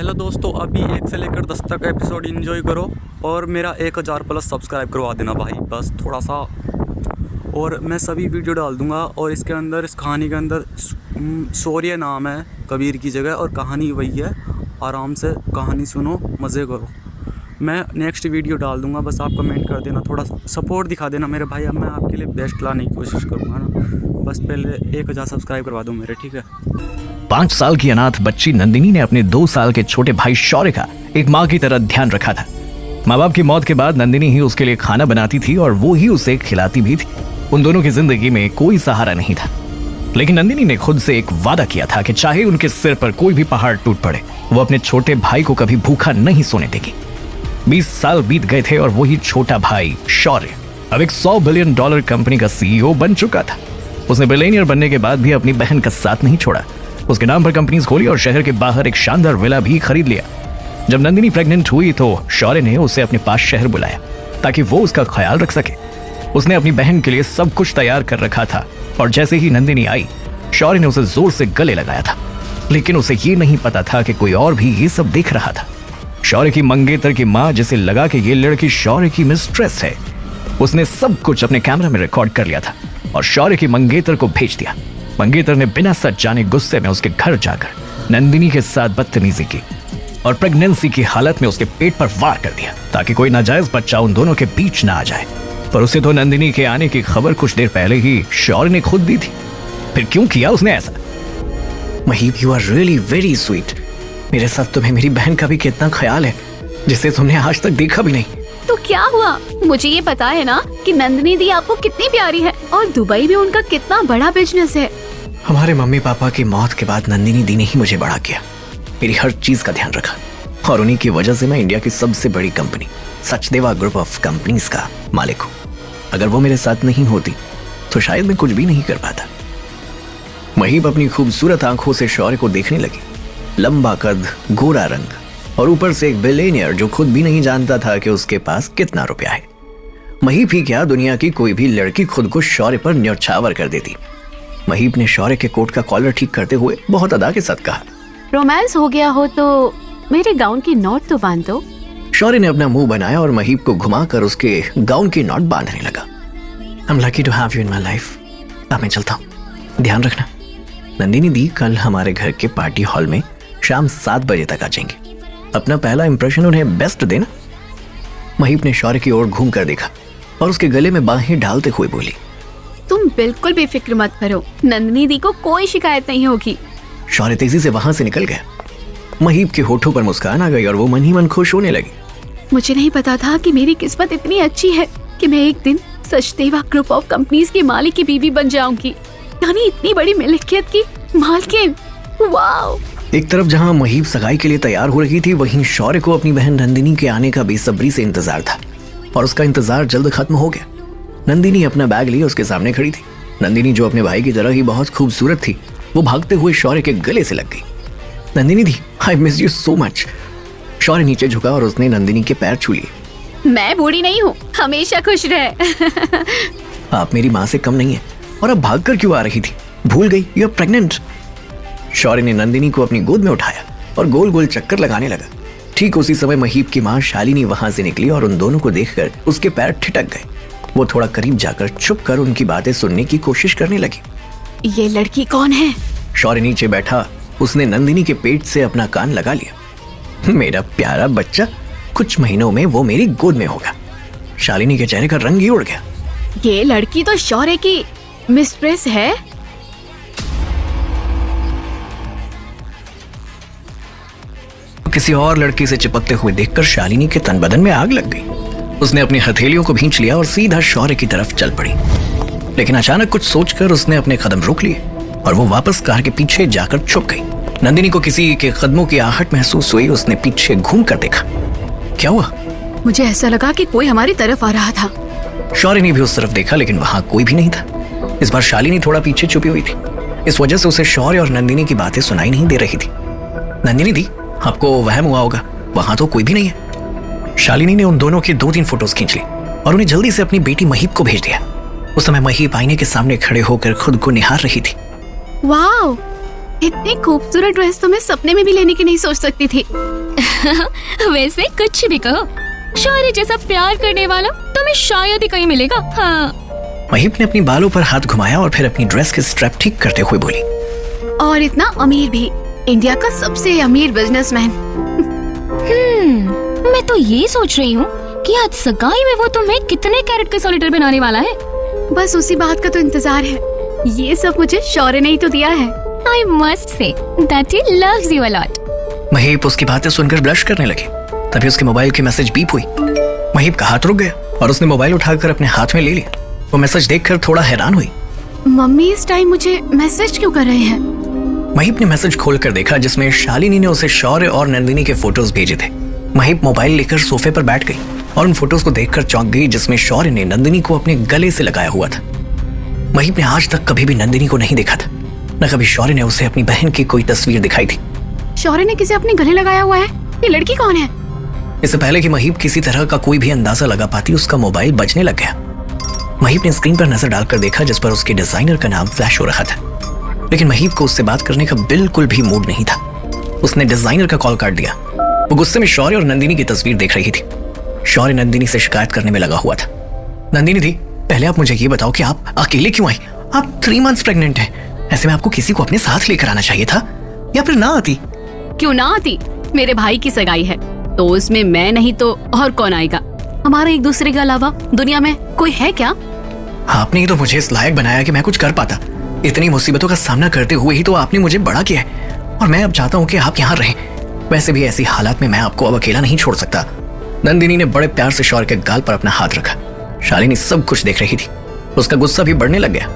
Hello दोस्तों, अभी 1 से लेकर 10 तक एपिसोड एंजॉय करो और मेरा 1000 प्लस सब्सक्राइब करवा देना भाई, बस थोड़ा सा। और मैं सभी वीडियो डाल दूंगा और इसके अंदर, इस कहानी के अंदर शौर्य नाम है कबीर की जगह और कहानी वही है। आराम से कहानी सुनो, मज़े करो। मैं नेक्स्ट वीडियो डाल दूंगा, बस आप कमेंट कर देना, थोड़ा सपोर्ट दिखा देना मेरे भाई। अब मैं आपके लिए बेस्ट लाने की कोशिश करूँगा ना, बस पहले 1000 सब्सक्राइब करवा दो मेरे, ठीक है। 5 साल की अनाथ बच्ची नंदिनी ने अपने 2 साल के छोटे भाई शौर्य का एक माँ की तरह ध्यान रखा था। माँ बाप की मौत के बाद नंदिनी ही उसके लिए खाना बनाती थी और वो ही उसे खिलाती भी थी। उन दोनों की जिंदगी में कोई सहारा नहीं था, लेकिन नंदिनी ने खुद से एक वादा किया था कि चाहे उनके सिर पर कोई भी पहाड़ टूट पड़े, वो अपने छोटे भाई को कभी भूखा नहीं सोने देगी। 20 साल बीत गए थे और वही छोटा भाई शौर्य अब एक $100 बिलियन कंपनी का CEO बन चुका था। उसने बिलियनियर बनने के बाद भी अपनी बहन का साथ नहीं छोड़ा। उसके नाम पर कंपनीज खोली और शहर के बाहर एक शानदार विला भी खरीद लिया। जब नंदिनी प्रेग्नेंट हुई तो शौर्य ने उसे अपने पास शहर बुलाया ताकि वो उसका ख्याल रख सके। उसने अपनी बहन के लिए सब कुछ तैयार कर रखा था और जैसे ही नंदिनी आई, शौर्य ने उसे जोर से गले लगाया था, लेकिन उसे ये नहीं पता था कि कोई और भी ये सब देख रहा था। शौर्य की मंगेतर की माँ, जिसे लगा कि ये लड़की शौर्य की मिस्ट्रेस है, उसने सब कुछ अपने कैमरा में रिकॉर्ड कर लिया था और शौर्य की मंगेतर को भेज दिया। मंगेतर ने बिना सच जाने गुस्से में उसके घर जाकर नंदिनी के साथ बदतमीजी की और प्रेगनेंसी की हालत में उसके पेट पर वार कर दिया ताकि कोई नाजायज बच्चा उन दोनों के बीच ना आ जाए। पर उसे तो नंदिनी के आने की खबर कुछ देर पहले ही शौर्य ने खुद दी थी। फिर क्यों किया उसने ऐसा? Mahip, you are really very sweet. मेरे साथ तुम्हें मेरी बहन का भी कितना ख्याल है, जिसे तुमने आज तक देखा भी नहीं। तो क्या हुआ? मुझे ये पता है ना कि नंदिनी दी आपको कितनी प्यारी है और दुबई में उनका कितना बड़ा बिजनेस है। हमारे मम्मी पापा की मौत के बाद नंदिनी दी ने ही मुझे बड़ा किया, मेरी हर चीज का ध्यान रखा और उन्हीं की वजह से मैं इंडिया की सबसे बड़ी company Sachdeva group of companies का मालिक हूँ। अगर वो मेरे साथ नहीं होती तो शायद मैं कुछ भी नहीं कर पाता। महीप अपनी खूबसूरत आंखों से शौर्य को देखने लगी। लंबा कद, गोरा रंग और ऊपर से एक बिलियनियर जो खुद भी नहीं जानता था कि उसके पास कितना रुपया है। महीप ही क्या, दुनिया की कोई भी लड़की खुद को शौर्य पर न्यौछावर कर देती। महीप ने शौर्य के कोट का कॉलर ठीक करते हुए बहुत अदा के साथ कहा, रोमांस हो गया हो तो मेरे गाउन की नॉट तो बांध दो। शौर्य ने अपना मुंह बनाया और महीप को घुमाकर उसके गाउन की नॉट बांधने लगा। I'm lucky to have you in my life। अब मैं चलता हूँ, ध्यान रखना। नंदिनी दी कल हमारे घर के पार्टी हॉल में शाम 7 बजे तक आ जाएंगे। अपना पहला इंप्रेशन उन्हें बेस्ट देना। महीप ने शौर्य की ओर घूम कर देखा और उसके गले में बाहें डालते हुए बोली, तुम बिल्कुल भी फिक्र मत करो, नंदिनी दी को कोई शिकायत नहीं होगी। शौर्य तेजी से वहां से निकल गया। महीप के होठों पर मुस्कान आ गई और वो मन ही मन खुश होने लगी। मुझे नहीं पता था कि मेरी किस्मत इतनी अच्छी है कि मैं एक दिन सचदेवा ग्रुप ऑफ कंपनीज के मालिक की बीवी बन जाऊंगी, यानी इतनी बड़ी मिल्कियत की मालकिन। वाओ! एक तरफ जहां महीप सगाई के लिए तैयार हो रही थी, वहीं शौर्य को अपनी बहन नंदिनी के आने का बेसब्री से इंतजार था और उसका इंतजार जल्द खत्म हो गया। नंदिनी अपना बैग लिए उसके सामने खड़ी थी। नंदिनी, जो अपने भाई की तरह ही बहुत खूबसूरत थी, वो भागते हुए शौर्य के गले से लग गई। नंदिनी दी, I miss you so much. Shaurya नीचे झुका और उसने नंदिनी के पैर छू लिए। मैं बूढ़ी नहीं हूँ, हमेशा खुश रहे। आप मेरी माँ से कम नहीं है और अब भागकर क्यों आ रही थी? भूल गई यू आर प्रेग्नेंट। शौर्य ने नंदिनी को अपनी गोद में उठाया और गोल गोल चक्कर लगाने लगा। ठीक उसी समय महीप की माँ शालिनी वहां से निकली और उन दोनों को देखकर उसके पैर ठिठक गए। वो थोड़ा करीब जाकर चुप कर उनकी बातें सुनने की कोशिश करने लगी। ये लड़की कौन है? शौर्य नीचे बैठा, उसने नंदिनी के पेट से अपना कान लगा लिया। मेरा प्यारा बच्चा, कुछ महीनों में वो मेरी गोद में होगा। शालिनी के चेहरे का रंग ही उड़ गया। ये लड़की तो शौर्य की मिस्ट्रेस है। किसी और लड़की से चिपकते हुए देखकर शालिनी के तन बदन में आग लग गई। उसने अपनी हथेलियों को भींच लिया और सीधा शौर्य की तरफ चल पड़ी, लेकिन अचानक कुछ सोचकर उसने अपने कदम रोक लिए और वो वापस कार के पीछे जाकर छुप गई। नंदिनी को किसी के कदमों की आहट महसूस हुई। उसने पीछे घूम कर देखा। क्या हुआ? मुझे ऐसा लगा कि कोई हमारी तरफ आ रहा था। शौर्य ने भी उस तरफ देखा, लेकिन वहां कोई भी नहीं था। इस बार शालिनी थोड़ा पीछे छुपी हुई थी, इस वजह से उसे शौर्य और नंदिनी की बातें सुनाई नहीं दे रही थी। नंदिनी दी, आपको वहम हुआ होगा, वहां तो कोई भी नहीं है। शालिनी ने उन दोनों की 2-3 फोटोज खींच ली और उन्हें जल्दी से अपनी बेटी महीप को भेज दिया। उस समय महीप आईने के सामने खड़े होकर खुद को निहार रही थी। वाओ! इतनी खूबसूरत ड्रेस तो मैं सपने में भी लेने की नहीं सोच सकती थी। वैसे कुछ भी कहो, शौर्य जैसा प्यार करने वाला तुम्हें शायद ही कहीं मिलेगा। हाँ। महीप ने अपनी बालों पर हाथ घुमाया और फिर अपनी ड्रेस के स्ट्रैप ठीक करते हुए बोली, और इतना अमीर भी, इंडिया का सबसे अमीर बिजनेसमैन। मैं तो ये सोच रही हूँ कि आज सगाई में वो तुम्हें कितने कैरेट के सॉलिटर बनाने वाला है। बस उसी बात का तो इंतजार है। ये सब मुझे शौर्य ने ही तो दिया है। I must say that he loves you a lot. Mahip उसकी बातें सुनकर ब्लश करने लगी। तभी उसके मोबाइल की मैसेज बीप हुई। महीप का हाथ रुक गया और उसने मोबाइल उठाकर अपने हाथ में ले लिया। वो मैसेज देखकर थोड़ा हैरान हुई। मम्मी इस टाइम मुझे मैसेज क्यों कर रहे हैं? महीप ने मैसेज खोलकर देखा जिसमें शालिनी ने उसे शौर्य और नंदिनी के फोटोज भेजे थे। महीप मोबाइल लेकर सोफे पर बैठ गई और उन फोटोज को देखकर चौंक गई जिसमें शौर्य ने नंदिनी को अपने गले से लगाया हुआ था। महीप ने आज तक कभी भी नंदिनी को नहीं देखा था, न कभी शौर्य ने उसे अपनी बहन की कोई तस्वीर दिखाई थी। शौर्य ने किसे अपने गले लगाया हुआ है? ये लड़की कौन है? इससे पहले कि महीप किसी तरह का कोई भी अंदाजा लगा पाती, उसका मोबाइल बजने लग गया। महीप ने स्क्रीन पर नजर डालकर देखा जिस पर उसके डिजाइनर का नाम फ्लैश हो रहा था, लेकिन महीप को उससे बात करने का बिल्कुल भी मूड नहीं था। उसने डिजाइनर का कॉल काट दिया। वो गुस्से में शौर्य और नंदिनी की तस्वीर देख रही थी। शौर्य नंदिनी से शिकायत करने में लगा हुआ था। नंदिनी दी, पहले आप मुझे ये बताओ कि आप अकेले क्यों आई? आप 3 मंथ्स प्रेग्नेंट हैं। ऐसे में आपको किसी को अपने साथ लेकर आना चाहिए था, या फिर ना आती। क्यों ना आती? मेरे भाई की सगाई है तो उसमें मैं नहीं तो और कौन आएगा? हमारा एक दूसरे के अलावा दुनिया में कोई है क्या? आपने ही तो मुझे इस लायक बनाया कि मैं कुछ कर पाता। इतनी मुसीबतों का सामना करते हुए ही तो आपने मुझे बड़ा किया है, और मैं अब चाहता हूँ कि आप यहाँ रहें। वैसे भी ऐसी हालात में मैं आपको अब अकेला नहीं छोड़ सकता। नंदिनी ने बड़े प्यार से शौर्य के गाल पर अपना हाथ रखा। शालिनी सब कुछ देख रही थी। उसका गुस्सा भी बढ़ने लग गया।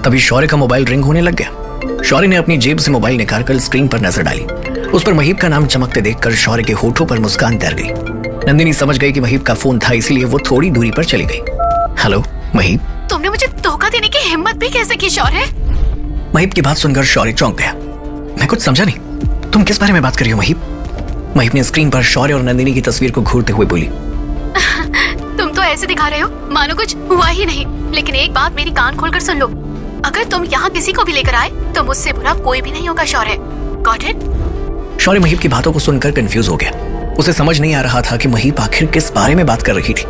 तभी शौर्य का मोबाइल रिंग होने लग गया। शौर्य ने अपनी जेब से मोबाइल निकालकर स्क्रीन पर नजर डाली। उस पर महीप का नाम चमकते देखकर शौर्य के होठों पर मुस्कान तैर गई। नंदिनी समझ गई कि महीप का फोन था, इसलिए वो थोड़ी दूरी पर चली गई। हेलो महीप। तुमने मुझे धोखा देने की हिम्मत भी कैसे की शौर्य? महीप की बात सुनकर शौर्य चौंक गया। मैं कुछ समझा नहीं, तुम किस बारे में बात कर रही हो महीप? महीप ने स्क्रीन पर शौर्य और नंदिनी की तस्वीर को घूरते हुए बोली। तुम तो ऐसे दिखा रहे हो मानो कुछ हुआ ही नहीं, लेकिन एक बात मेरी कान खोलकर सुन लो। अगर तुम यहाँ किसी को भी लेकर आए तो मुझसे बुरा कोई भी नहीं होगा शौर्य। Got it? शौर्य महीप की बातों को सुनकर कंफ्यूज हो गया। उसे समझ नहीं आ रहा था कि महीप आखिर किस बारे में बात कर रही थी।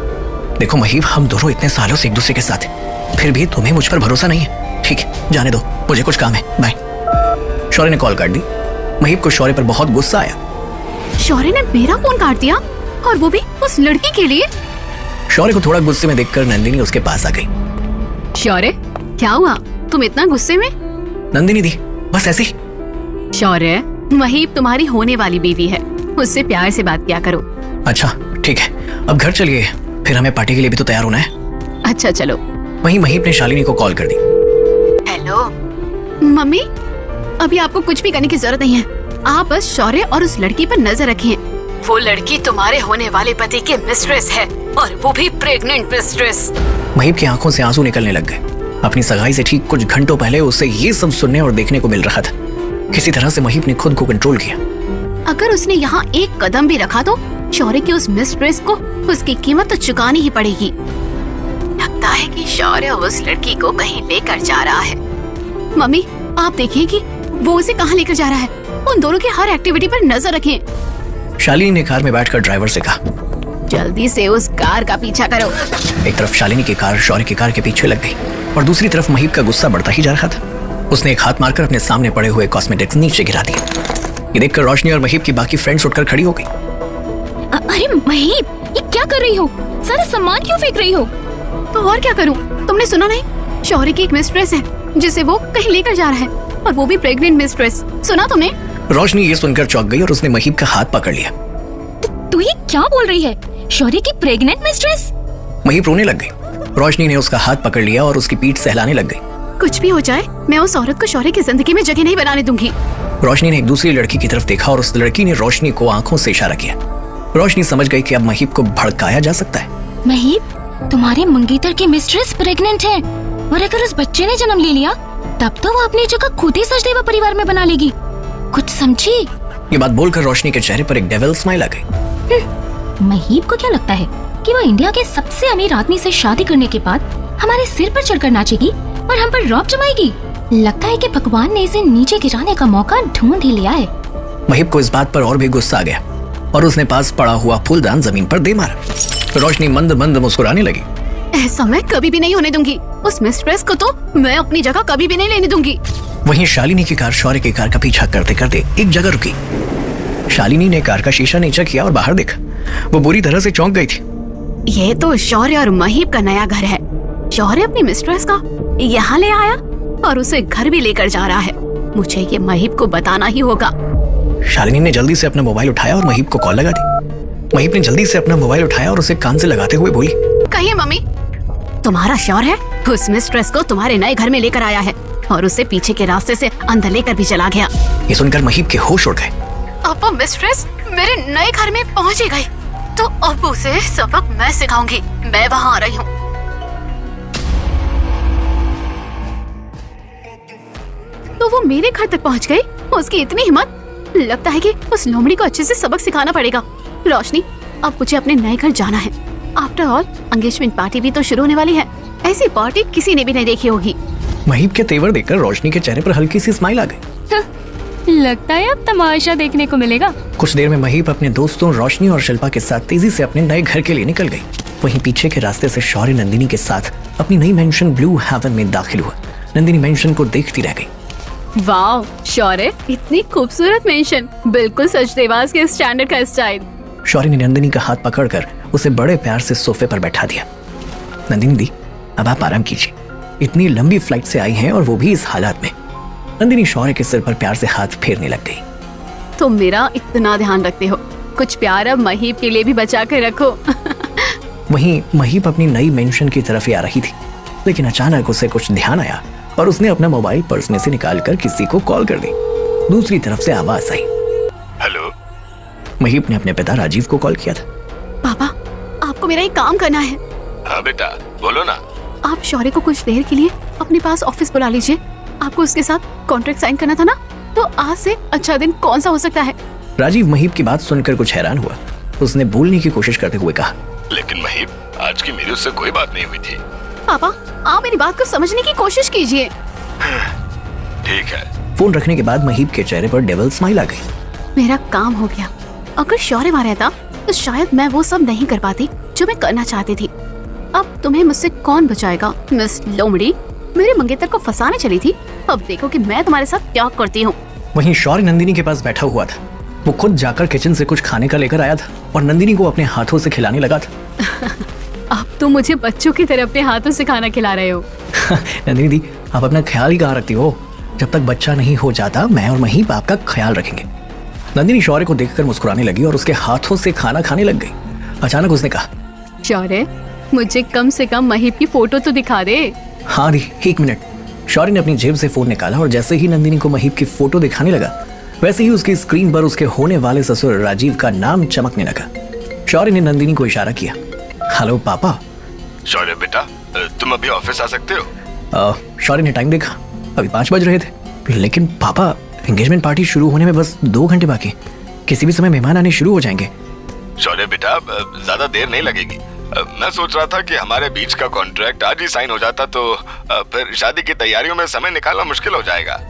देखो महीप, हम दोनों इतने सालों से एक दूसरे के साथ हैं, फिर भी तुम्हें मुझ पर भरोसा नहीं है। ठीक है, जाने दो, मुझे कुछ काम है, बाय। शौर्य ने कॉल काट दी। महीप को शौर्य पर बहुत गुस्सा आया। शौर्य ने मेरा फोन काट दिया, और वो भी उस लड़की के लिए। शौर्य को थोड़ा गुस्से में देखकर नंदिनी उसके पास आ गई। शौर्य, क्या हुआ? तुम इतना गुस्से में? नंदिनी दी, बस ऐसे ही। शौर्य, महीप तुम्हारी होने वाली बीवी है, उससे प्यार से बात किया करो। अच्छा ठीक है, अब घर चलिए, फिर हमें पार्टी के लिए भी तो तैयार होना है। अच्छा चलो। वहीं महीप ने शालिनी को कॉल कर दी। हेलो मम्मी, अभी आपको कुछ भी करने की जरूरत नहीं है। आप बस शौर्य और उस लड़की पर नजर रखें। वो लड़की तुम्हारे होने वाले पति की मिस्ट्रेस है, और वो भी प्रेग्नेंट मिस्ट्रेस। महीप की आंखों से आंसू निकलने लग गए। अपनी सगाई से ठीक कुछ घंटों पहले उसे ये सब सुनने और देखने को मिल रहा था। किसी तरह से महीप ने खुद को कंट्रोल किया। अगर उसने यहाँ एक कदम भी रखा तो शौर्य की उस मिस्ट्रेस को उसकी कीमत तो चुकानी ही पड़ेगी। लगता है कि शौर्य उस लड़की को कहीं लेकर जा रहा है। मम्मी, आप देखिए कि वो उसे कहाँ लेकर जा रहा है। उन दोनों की हर एक्टिविटी पर नजर रखें। शालिनी ने कार में बैठकर ड्राइवर से कहा, जल्दी से उस कार का पीछा करो। एक तरफ शालिनी की कार शौर्य की कार के पीछे लग गई और दूसरी तरफ महीप का गुस्सा बढ़ता ही जा रहा था। उसने एक हाथ मारकर अपने सामने पड़े हुए कॉस्मेटिक्स नीचे गिरा दिए। ये देखकर रोशनी और महीप की बाकी फ्रेंड्स उठकर खड़ी हो गई। अरे महीप, ये क्या कर रही हो? सारा सामान क्यों फेंक रही हो? तो और क्या करूं? तुमने सुना नहीं? शौर्य की एक मिस्ट्रेस है जिसे वो कहीं लेकर जा रहा है, और वो भी प्रेग्नेंट मिस्ट्रेस। सुना तुमने? रोशनी ये सुनकर चौंक गई और उसने महीप का हाथ पकड़ लिया। तू ये क्या बोल रही है? शौर्य की प्रेग्नेंट मिस्ट्रेस? महीप रोने लग गई। रोशनी ने उसका हाथ पकड़ लिया और उसकी पीठ सहलाने लग गई। कुछ भी हो जाए, मैं उस औरत को शौर्य की जिंदगी में जगह नहीं बनाने दूंगी। रोशनी ने एक दूसरी लड़की की तरफ देखा और उस लड़की ने रोशनी को आंखों से इशारा किया। रोशनी समझ गई कि अब महीप को भड़काया जा सकता है। महीप, तुम्हारे मंगेतर की मिस्ट्रेस प्रेग्नेंट है, और अगर उस बच्चे ने जन्म ले लिया तब तो वो अपनी जगह खुद ही सचदेवा परिवार में बना लेगी। कुछ समझी? ये बात बोलकर रोशनी के चेहरे पर एक डेविल स्माइल आ गई। महीप को क्या लगता है कि वो इंडिया के सबसे अमीर आदमी से शादी करने के बाद हमारे सिर पर चढ़कर नाचेगी और हम पर रौब जमाएगी? लगता है कि भगवान ने इसे नीचे गिराने का मौका ढूंढ ही लिया है। महिब को इस बात पर और भी गुस्सा आ गया और उसने पास पड़ा हुआ फूलदान जमीन पर दे मारा। रोशनी मंद मंद मुस्कुराने लगी। ऐसा मैं कभी भी नहीं होने दूंगी। उस मिस्ट्रेस को तो मैं अपनी जगह कभी भी नहीं लेने दूंगी। वहीं शालिनी की कार शौर्य की कार का पीछा करते करते एक जगह रुकी। शालिनी ने कार का शीशा नीचा किया और बाहर देखा। वो बुरी तरह से चौंक गई थी। ये तो शौर्य और महीप का नया घर है। शौर्य अपनी मिस्ट्रेस का यहाँ ले आया और उसे घर भी लेकर जा रहा है। मुझे ये महीप को बताना ही होगा। शालिनी ने जल्दी से अपना मोबाइल उठाया और महीप को कॉल लगा दी। महीप ने जल्दी से अपना मोबाइल उठाया और उसे कान से लगाते हुए बोली, कहिए मम्मी, तुम्हारा शौर्य उस मिस्ट्रेस को तुम्हारे नए घर में लेकर आया है और उसे पीछे के रास्ते से अंदर लेकर भी चला गया। ये सुनकर महीप के होश उड़ गए। अब वो मिस्ट्रेस मेरे नए घर में पहुंच ही गई, तो अब उसे सबक मैं सिखाऊंगी। मैं वहाँ आ रही हूँ। तो वो मेरे घर तक पहुंच गई। उसकी इतनी हिम्मत। लगता है कि उस लोमड़ी को अच्छे से सबक सिखाना पड़ेगा। रोशनी, अब मुझे अपने नए घर जाना है। आफ्टर ऑल एंगेजमेंट पार्टी भी तो शुरू होने वाली है। ऐसी पार्टी किसी ने भी नहीं देखी होगी। महीप के तेवर देखकर रोशनी के चेहरे पर हल्की सी स्माइल आ गई। लगता है अब तमाशा देखने को मिलेगा। कुछ देर में महीप अपने दोस्तों रोशनी और शिल्पा के साथ तेजी से अपने नए घर के लिए निकल गई। वहीं पीछे के रास्ते से शौर्य नंदिनी के साथ अपनी नई मेंशन ब्लू हेवन में दाखिल हुआ। नंदिनी मेंशन को देखती रह गई। वाह शौर्य, इतनी खूबसूरत मेंशन, बिल्कुल सचदेवास के स्टैंडर्ड का स्टाइल। शौर्य ने नंदिनी का हाथ पकड़कर उसे बड़े प्यार से सोफे पर बैठा दिया। नंदिनी दी, अब आप आराम कीजिए। इतनी लंबी फ्लाइट से आई हैं और वो भी इस हालात में। नंदिनी शौर्य के सिर पर प्यार से हाथ फेरने लग गई। तुम मेरा इतना ध्यान रखते हो, कुछ प्यार अब महीप के लिए भी बचा कर रखो। वहीं महीप अपनी नई मेंशन की तरफ ही आ रही थी, लेकिन अचानक उसे कुछ ध्यान आया और उसने अपना मोबाइल पर्स में से निकालकर किसी को कॉल कर दी। दूसरी तरफ से आवाज आई। हेलो। महीप ने अपने पिता राजीव को कॉल किया था। पापा, आपको मेरा एक काम करना है। हाँ बेटा, बोलो ना। आप शौर्य को कुछ देर के लिए अपने पास ऑफिस बुला लीजिए। आपको उसके साथ कॉन्ट्रैक्ट साइन करना था ना, तो आज से अच्छा दिन कौन सा हो सकता है। राजीव महीप की बात सुनकर कुछ हैरान हुआ। उसने बोलने की कोशिश करते हुए कहा, लेकिन महीप, आज की मेरी उससे कोई बात नहीं हुई थी। पापा, आप मेरी बात को समझने की कोशिश कीजिए। ठीक है। फोन रखने के बाद महीप के चेहरे पर डेविल स्माइल आ गई। मेरा काम हो गया। अगर शौर्य वहाँ रहता तो शायद मैं वो सब नहीं कर पाती जो मैं करना चाहती थी। अब तुम्हें मुझसे कौन बचाएगा मिस लोमड़ी। मेरे मंगेतर को फंसाने चली थी, अब देखो कि मैं तुम्हारे साथ क्या करती हूँ। वहीं शौर्य नंदिनी के पास बैठा हुआ था। वो खुद जाकर किचन से कुछ खाने का लेकर आया था और नंदिनी को अपने हाथों से खिलाने लगा था। अब तो मुझे बच्चों की तरह अपने हाथों से खाना खिला रहे हो। नंदिनी दी, आप अपना ख्याल ही कहाँ रखती हो। जब तक बच्चा नहीं हो जाता, मैं और महीप आपका ख्याल रखेंगे। नंदिनी शौर्य को देखकर मुस्कुराने लगी और उसके हाथों से खाना खाने लग गई। अचानक उसने कहा, शौर्य, मुझे कम से कम महीप की फोटो तो दिखा दे। हाँ दी, एक मिनट। शौर्य ने अपनी जेब से फोन निकाला और जैसे ही नंदिनी को महीप की फोटो दिखाने लगा, वैसे ही उसकी स्क्रीन पर उसके होने वाले ससुर राजीव का नाम चमकने लगा। शौर्य ने नंदिनी को इशारा किया। हेलो पापा। शौर्य बेटा, तुम अभी ऑफिस आ सकते हो? शौर्य ने टाइम देखा, अभी 5 बज रहे थे। लेकिन पापा, एंगेजमेंट पार्टी शुरू होने में बस 2 घंटे बाकी, किसी भी समय मेहमान आने शुरू हो जाएंगे। शौर्य बेटा, ज्यादा देर नहीं लगेगी। मैं सोच रहा था कि हमारे बीच का कॉन्ट्रैक्ट आज ही साइन हो जाता तो फिर शादी की तैयारियों में समय निकालना मुश्किल हो जाएगा।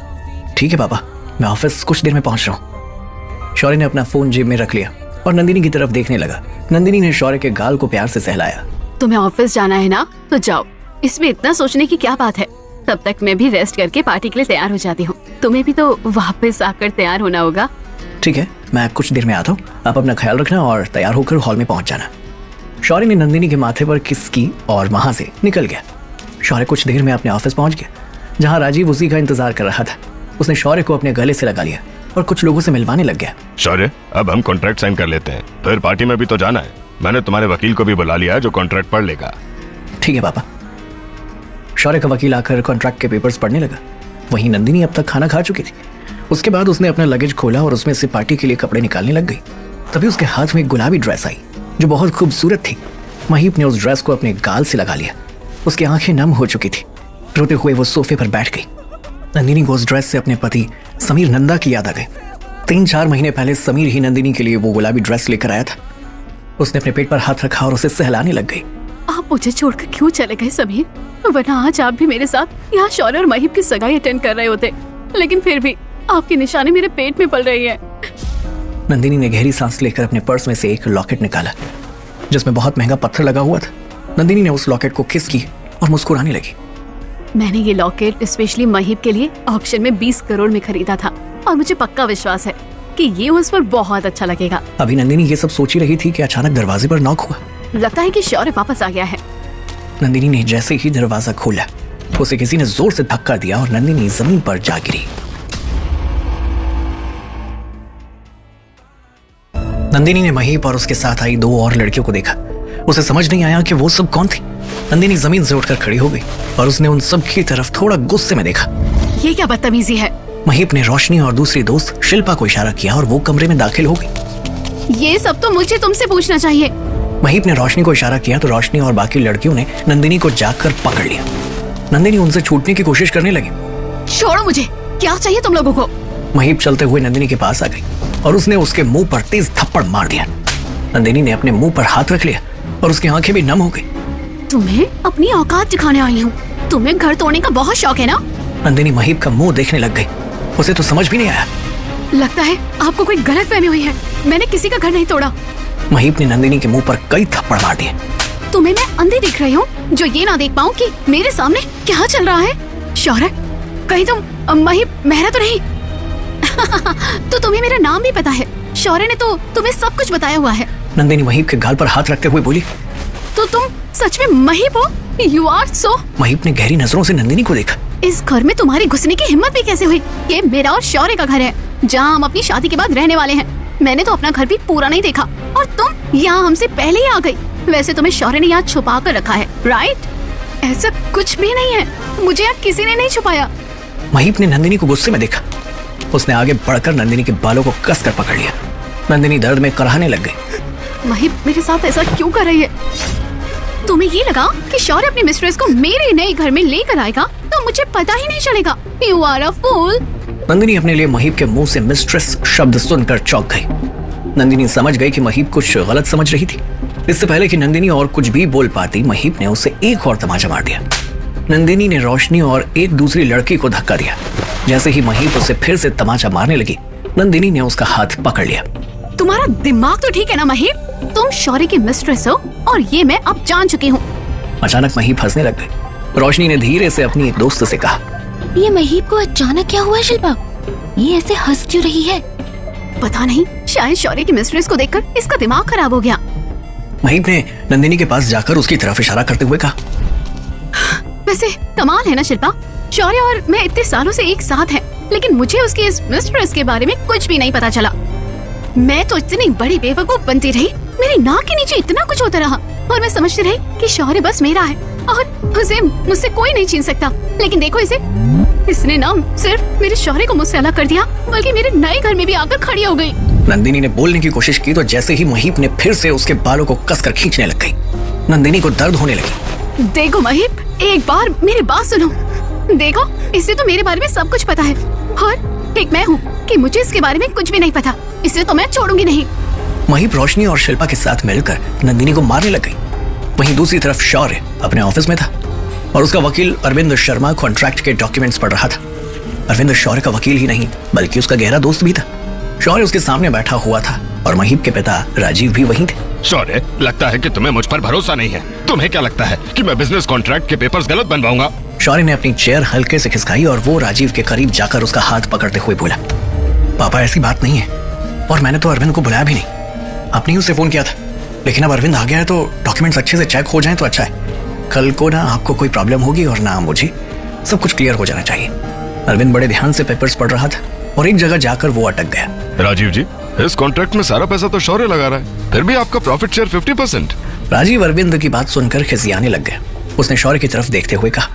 ठीक है पापा, मैं ऑफिस कुछ देर में पहुंच रहा हूँ। शौर्य ने अपना फोन जेब में रख लिया और नंदिनी की तरफ देखने लगा। नंदिनी ने शौर्य के गाल को प्यार से सहलाया। तुम्हें ऑफिस जाना है ना, तो जाओ, इसमें इतना सोचने की क्या बात है। तब तक मैं भी रेस्ट करके पार्टी के लिए तैयार हो जाती हूँ। तुम्हें भी तो वापस आकर तैयार होना होगा। ठीक है, मैं कुछ देर में आता हूँ। आप अपना ख्याल रखना और तैयार होकर हॉल में पहुंच जाना। शौर्य ने नंदिनी के माथे पर किस की और वहां से निकल गया। शौर्य कुछ देर में अपने ऑफिस पहुंच गया, जहां राजीव उसी का इंतजार कर रहा था। उसने शौर्य को अपने गले से लगा लिया और कुछ लोगों से मिलवाने लग गया। शौर्य, अब हम कॉन्ट्रैक्ट साइन कर लेते हैं, फिर पार्टी में भी तो जाना है। मैंने तुम्हारे वकील को भी बुला लिया है जो कॉन्ट्रैक्ट पढ़ लेगा। ठीक है पापा। शौर्य का वकील आकर कॉन्ट्रैक्ट के पेपर्स पढ़ने लगा। वहीं नंदिनी अब तक खाना खा चुकी थी। उसके बाद उसने अपना लगेज खोला और उसमें से पार्टी के लिए कपड़े निकालने लग गई। तभी उसके हाथ में एक गुलाबी ड्रेस आई जो बहुत खूबसूरत थी। महीप ने उस ड्रेस को अपने गाल से लगा लिया। उसकी आंखें नम हो चुकी थी। रोते हुए वो सोफे पर बैठ गई। नंदिनी को उस ड्रेस से अपने पति समीर नंदा की याद आ गई। 3-4 महीने पहले समीर ही नंदिनी के लिए वो गुलाबी ड्रेस लेकर आया था। उसने अपने पेट पर हाथ रखा और उसे सहलाने लग गई। आप मुझे छोड़कर क्यों चले गए समीर? वरना आज आप भी मेरे साथ यहाँ शौर्य और महीप की सगाई अटेंड कर रहे होते। लेकिन फिर भी आपकी निशानी मेरे पेट में पल रही है। नंदिनी ने गहरी सांस लेकर अपने पर्स में से एक लॉकेट निकाला जिसमें बहुत महंगा पत्थर लगा हुआ था। नंदिनी ने उस लॉकेट को किस की और मुस्कुराने लगी। मैंने ये लॉकेट स्पेशली महीप के लिए ऑक्शन में 20 करोड़ में खरीदा था और मुझे पक्का विश्वास है कि ये उस पर बहुत अच्छा लगेगा। अभी नंदिनी ये सब सोच ही रही थी कि अचानक दरवाजे पर नॉक हुआ। लगता है कि शौर्य वापस आ गया है। नंदिनी ने जैसे ही दरवाजा खोला उसे किसी ने जोर से धक्का दिया और नंदिनी जमीन पर जा गिरी। नंदिनी ने महीप और उसके साथ आई 2 और लड़कियों को देखा। उसे समझ नहीं आया कि वो सब कौन थी। नंदिनी जमीन से उठकर खड़ी हो गई और उसने उन सब की तरफ थोड़ा गुस्से में देखा। ये क्या बदतमीजी है? महीप ने रोशनी और दूसरी दोस्त शिल्पा को इशारा किया और वो कमरे में दाखिल हो गई। ये सब तो मुझे तुमसे पूछना चाहिए। महीप ने रोशनी को इशारा किया तो रोशनी और बाकी लड़कियों ने नंदिनी को जाकर पकड़ लिया। नंदिनी उनसे छूटने की कोशिश करने लगी। छोड़ो मुझे, क्या चाहिए तुम लोगों को? महीप चलते हुए नंदिनी के पास आ गई और उसने उसके मुंह पर तेज थप्पड़ मार दिया। नंदिनी ने अपने मुंह पर हाथ रख लिया और उसकी आंखें भी नम हो गई। तुम्हें अपनी औकात दिखाने आई हूँ। तुम्हें घर तोड़ने का बहुत शौक है ना? नंदिनी महीप का मुंह देखने लग गई। उसे तो समझ भी नहीं आया। लगता है आपको कोई गलतफहमी हुई है। मैंने किसी का घर नहीं तोड़ा। महीप ने नंदिनी के मुंह पर कई थप्पड़ मार दिए। तुम्हें मैं अंधी दिख रही हूँ जो ये ना देख पाऊँ कि मेरे सामने क्या चल रहा है? शौर्य, कहीं तुम महीप मेहरा तो नहीं? तो तुम्हें मेरा नाम भी पता है। शौर्य ने तो तुम्हें सब कुछ बताया हुआ है। नंदिनी महीप के गाल पर हाथ रखते हुए बोली, तो तुम सच में महीप हो? You are so. महीप ने गहरी नजरों से नंदिनी को देखा। इस घर में तुम्हारी घुसने की हिम्मत भी कैसे हुई? ये मेरा और शौर्य का घर है जहाँ हम अपनी शादी के बाद रहने वाले हैं। मैंने तो अपना घर भी पूरा नहीं देखा और तुम यहाँ हमसे पहले ही आ गई। वैसे तुम्हें शौर्य ने यहाँ छुपा कर रखा है, राइट? ऐसा कुछ भी नहीं है। मुझे यहाँ किसी ने नहीं छुपाया। महीप ने नंदिनी को गुस्से में देखा। उसने आगे बढ़कर नंदिनी के बालों को कसकर पकड़ लिया। नंदिनी दर्द में कराहने लग गई। महीप मेरे साथ ऐसा क्यों कर रही है? तुम्हें ये लगा कि शौर्य अपनी मिस्ट्रेस को मेरे नए घर में लेकर आएगा तो मुझे पता ही नहीं चलेगा। यू आर अ फूल। नंदिनी अपने लिए महीप के मुंह से मिस्ट्रेस शब्द सुनकर चौंक गई। नंदिनी समझ गई कि महीप कुछ गलत समझ रही थी। इससे पहले कि नंदिनी और कुछ भी बोल पाती, महीप ने उसे एक और तमाचा मार दिया। नंदिनी ने रोशनी और एक दूसरी लड़की को धक्का दिया। जैसे ही महीप उसे फिर से तमाचा मारने लगी, नंदिनी ने उसका हाथ पकड़ लिया। तुम्हारा दिमाग तो ठीक है ना महीप? तुम शौर्य की मिस्ट्रेस हो और ये मैं अब जान चुकी हूँ। अचानक महीप हंसने लग गई। रोशनी ने धीरे से अपनी एक दोस्त से कहा, ये महीप को अचानक क्या हुआ शिल्पा? ये ऐसे हंस क्यों रही है? पता नहीं, शायद शौर्य की मिस्ट्रेस को देखकर इसका दिमाग खराब हो गया। महीप ने नंदिनी के पास जाकर उसकी तरफ इशारा करते हुए कहा, वैसे कमाल है ना शिल्पा, शौर्य और मैं इतने सालों से एक साथ हैं, लेकिन मुझे उसकी इस मिस्ट्रेस के बारे में कुछ भी नहीं पता चला। मैं तो इतनी बड़ी बेवकूफ बनती रही, मेरी नाक के नीचे इतना कुछ होता रहा और मैं समझती रही कि शौर्य बस मेरा है और उसे मुझसे कोई नहीं छीन सकता। लेकिन देखो इसने ना सिर्फ मेरे शौर्य को मुझसे अलग कर दिया, बल्कि मेरे नए घर में भी आकर खड़ी हो गई। नंदिनी ने बोलने की कोशिश की तो जैसे ही महीप ने फिर से उसके बालों को कसकर खींचने लग गई। नंदिनी को दर्द होने लगी। देखो महीप, एक बार मेरी बात सुनो। देखो, इसे तो मेरे बारे में सब कुछ पता है और एक मैं हूँ कि मुझे इसके बारे में कुछ भी नहीं पता, इसलिए तो मैं छोड़ूंगी नहीं। महीप रोशनी और शिल्पा के साथ मिलकर नंदिनी को मारने लग गई। वहीं दूसरी तरफ शौर्य अपने ऑफिस में था और उसका वकील अरविंद शर्मा कॉन्ट्रैक्ट के डॉक्यूमेंट्स पढ़ रहा था। अरविंद शौर्य का वकील ही नहीं बल्कि उसका गहरा दोस्त भी था। शौर्य उसके सामने बैठा हुआ था और महीप के पिता राजीव भी वहीं थे। शौर्य, लगता है कि तुम्हें मुझ पर भरोसा नहीं है। तुम्हें क्या लगता है कि मैं बिजनेस कॉन्ट्रैक्ट के पेपर्स गलत बनवाऊंगा? शौर्य ने अपनी चेयर हल्के से खिसकाई और वो राजीव के करीब जाकर उसका हाथ पकड़ते हुए बोला, पापा ऐसी बात नहीं है और मैंने तो अरविंद को बुलाया भी नहीं। आपने ही उसे फोन किया था, लेकिन अब अरविंद आ गया है तो डॉक्यूमेंट्स अच्छे से चेक हो जाएं तो अच्छा है। कल को ना आपको कोई प्रॉब्लम होगी और ना मुझे। सब कुछ क्लियर हो जाना चाहिए। अरविंद बड़े ध्यान से पेपर्स पढ़ रहा था और एक जगह जाकर वो अटक गया। राजीव जी, इस कॉन्ट्रैक्ट में सारा पैसा तो शौर्य लगा रहा है, फिर भी आपका प्रॉफिट शेयर 50%। राजीव अरविंद की बात सुनकर खिसियाने लग गया। उसने शौर्य की तरफ देखते हुए कहा,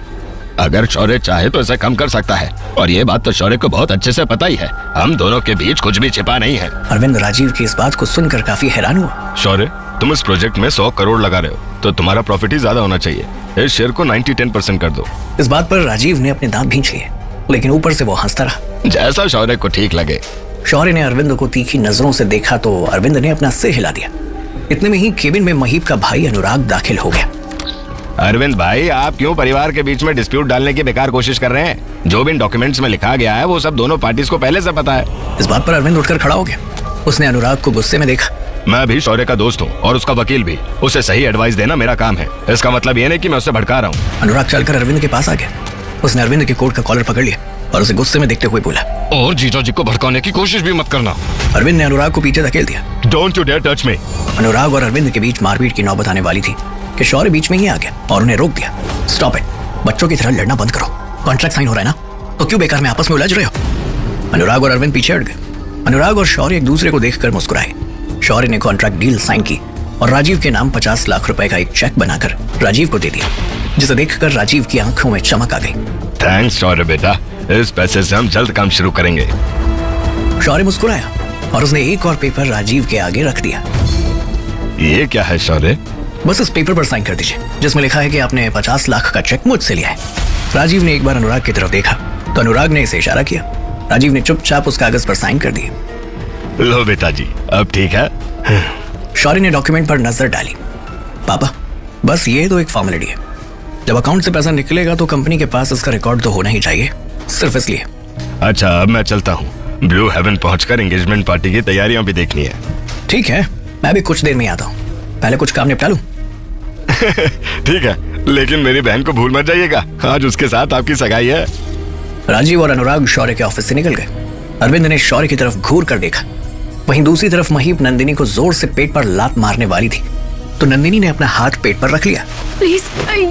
अगर शौर्य चाहे तो इसे कम कर सकता है और ये बात तो शौर्य को बहुत अच्छे से पता ही है। हम दोनों के बीच कुछ भी छिपा नहीं है। अरविंद राजीव की इस बात को सुनकर काफी हैरान हुआ। शौर्य, तुम इस प्रोजेक्ट में 100 करोड़ लगा रहे हो तो तुम्हारा प्रॉफिट ही ज्यादा होना चाहिए। इस शेयर को 90-10% कर दो। इस बात पर राजीव ने अपने दांत भींच लिए, लेकिन ऊपर से वो हंसता रहा। जैसा शौर्य को ठीक लगे। शौर्य ने अरविंद को तीखी नजरों से देखा तो अरविंद ने अपना सिर हिला दिया। इतने में ही केबिन में महीप का भाई अनुराग दाखिल हो गया। अरविंद भाई, आप क्यों परिवार के बीच में डिस्प्यूट डालने की बेकार कोशिश कर रहे हैं? जो भी इन डॉक्यूमेंट्स में लिखा गया है वो सब दोनों पार्टीज को पहले से पता है। इस बात पर अरविंद उठकर खड़ा हो गया। उसने अनुराग को गुस्से में देखा। मैं भी शौर्य का दोस्त हूँ और उसका वकील भी। उसे सही एडवाइस देना मेरा काम है। इसका मतलब ये नहीं कि मैं उसे भड़का रहा हूँ। अनुराग चलकर अरविंद के पास आ गया। उसने अरविंद के कोट का कॉलर पकड़ लिया और उसे गुस्से में देखते हुए बोला, और जीजा जी को भड़काने की कोशिश भी मत करना। अरविंद ने अनुराग को पीछे धकेल दिया। Don't you dare touch me. Anurag और अरविंद के बीच मारपीट की नौबत आने वाली थी कि शौर्य बीच में ही आ गया और उन्हें रोक दिया। स्टॉप इट, बच्चों की तरह लड़ना बंद करो। कॉन्ट्रैक्ट साइन हो रहा है ना, तो क्यों बेकार में आपस में उलझ रहे हो? अनुराग और अरविंद पीछे हट गए। अनुराग और शौर्य एक दूसरे को देखकर मुस्कुराए। शौर्य ने कॉन्ट्रैक्ट डील साइन की और राजीव के नाम 50 लाख रुपए का एक चेक बनाकर राजीव को दे दिया, जिसे देखकर राजीव की आंखों में चमक आ गई। थैंक्स शौर्य बेटा, इस पैसे से हम जल्द काम शुरू करेंगे। शौर्य मुस्कुराया और उसने एक और पेपर राजीव के आगे रख दिया। ये क्या है शौर्य? बस इस पेपर पर साइन कर दीजिए जिसमें लिखा है कि आपने 50 लाख का चेक मुझसे लिया है। राजीव ने एक बार अनुराग की तरफ देखा तो अनुराग ने इसे इशारा किया। राजीव ने चुपचाप उस कागज पर साइन कर दिए। लो बेटा जी, अब ठीक है। शौर्य ने डॉक्यूमेंट पर नजर डाली। पापा, बस ये तो एक फॉर्मेलिटी है। जब अकाउंट से पैसा निकलेगा तो कंपनी के पास इसका रिकॉर्ड तो होना ही चाहिए, सिर्फ इसलिए। अच्छा, अब मैं चलता हूँ। ब्लू हेवन पहुंचकर एंगेजमेंट पार्टी की तैयारियां भी देखनी है। ठीक है, मैं भी कुछ देर में आता हूँ। पहले कुछ काम निपटा लूं। ठीक है, लेकिन मेरी बहन को भूल मत जाइएगा, आज उसके साथ आपकी सगाई है। राजीव और अनुराग शौर्य के ऑफिस से निकल गए। अरविंद ने शौर्य की तरफ घूर कर देखा। वहीं दूसरी तरफ महीप नंदिनी को जोर से पेट पर लात मारने वाली थी तो नंदिनी ने अपना हाथ पेट पर रख लिया। प्लीज